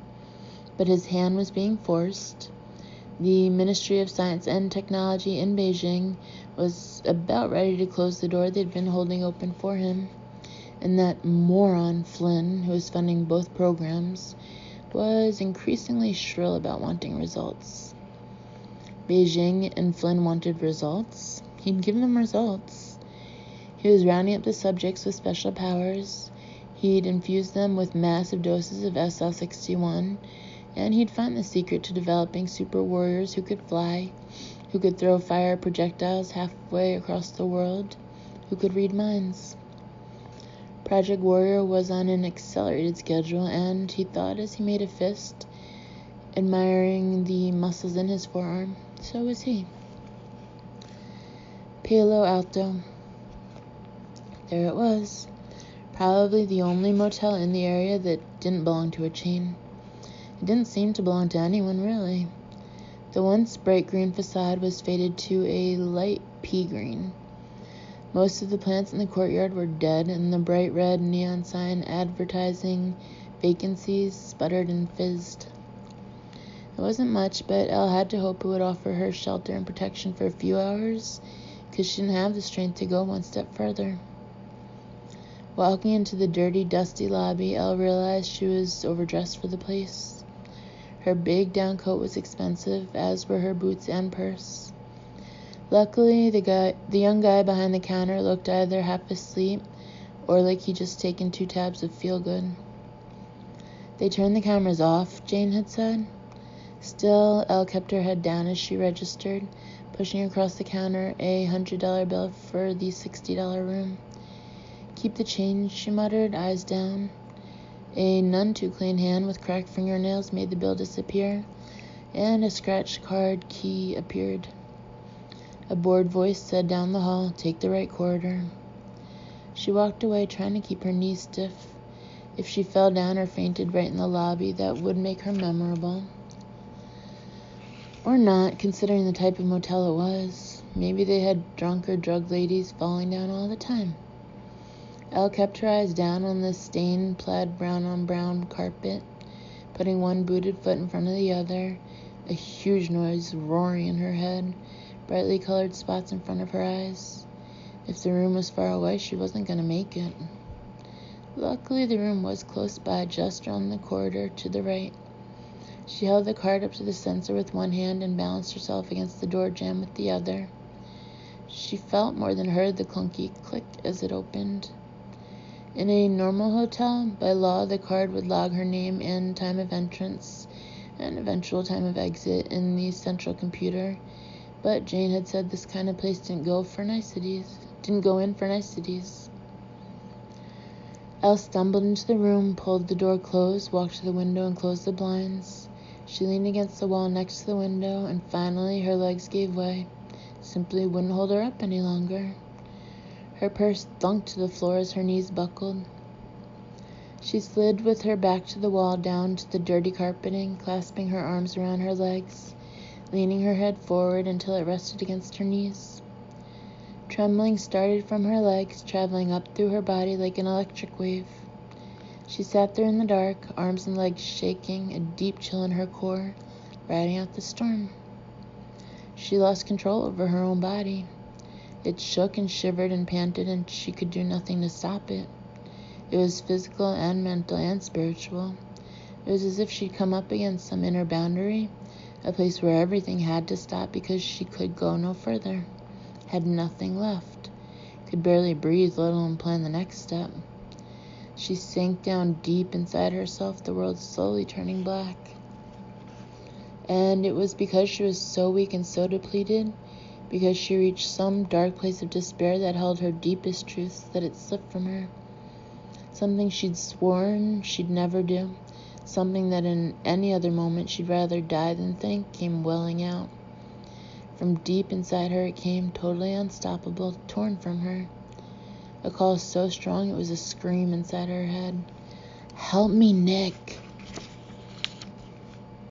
but his hand was being forced. The Ministry of Science and Technology in Beijing was about ready to close the door they'd been holding open for him, and that moron Flynn, who was funding both programs, was increasingly shrill about wanting results. Beijing and Flynn wanted results. He'd give them results. He was rounding up the subjects with special powers. He'd infuse them with massive doses of SL-61, and he'd find the secret to developing super warriors who could fly, who could throw fire projectiles halfway across the world, who could read minds. Project Warrior was on an accelerated schedule, and he thought as he made a fist, admiring the muscles in his forearm. So was he. Palo Alto. There it was. Probably the only motel in the area that didn't belong to a chain. It didn't seem to belong to anyone, really. The once bright green facade was faded to a light pea green. Most of the plants in the courtyard were dead, and the bright red neon sign advertising vacancies sputtered and fizzed. It wasn't much, but Elle had to hope it would offer her shelter and protection for a few hours, because she didn't have the strength to go one step further. Walking into the dirty, dusty lobby, Elle realized she was overdressed for the place. Her big down coat was expensive, as were her boots and purse. Luckily, the young guy behind the counter looked either half asleep or like he'd just taken 2 tabs of Feel Good. They turned the cameras off, Jane had said. Still, Elle kept her head down as she registered, pushing across the counter a $100 bill for the $60 room. Keep the change, she muttered, eyes down. A none-too-clean hand with cracked fingernails made the bill disappear, and a scratched card key appeared. A bored voice said down the hall, "Take the right corridor." She walked away, trying to keep her knees stiff. If she fell down or fainted right in the lobby, that would make her memorable. Or not, considering the type of motel it was. Maybe they had drunk or drugged ladies falling down all the time. Elle kept her eyes down on the stained plaid brown-on-brown carpet, putting one booted foot in front of the other, a huge noise roaring in her head, brightly colored spots in front of her eyes. If the room was far away, she wasn't going to make it. Luckily, the room was close by, just around the corridor to the right. She held the card up to the sensor with one hand and balanced herself against the door jamb with the other. She felt more than heard the clunky click as it opened. In a normal hotel, by law, the card would log her name and time of entrance and eventual time of exit in the central computer, but Jane had said this kind of place didn't go in for niceties. Elle stumbled into the room, pulled the door closed, walked to the window and closed the blinds. She leaned against the wall next to the window, and finally her legs gave way. Simply wouldn't hold her up any longer. Her purse thunked to the floor as her knees buckled. She slid with her back to the wall, down to the dirty carpeting, clasping her arms around her legs, leaning her head forward until it rested against her knees. Trembling started from her legs, traveling up through her body like an electric wave. She sat there in the dark, arms and legs shaking, a deep chill in her core, riding out the storm. She lost control over her own body. It shook and shivered and panted, and she could do nothing to stop it. It was physical and mental and spiritual. It was as if she'd come up against some inner boundary, a place where everything had to stop because she could go no further, had nothing left, could barely breathe, let alone plan the next step. She sank down deep inside herself, the world slowly turning black. And it was because she was so weak and so depleted, because she reached some dark place of despair that held her deepest truths, that it slipped from her. Something she'd sworn she'd never do, something that in any other moment she'd rather die than think, came welling out. From deep inside her it came, totally unstoppable, torn from her. A call so strong it was a scream inside her head. "Help me, Nick!"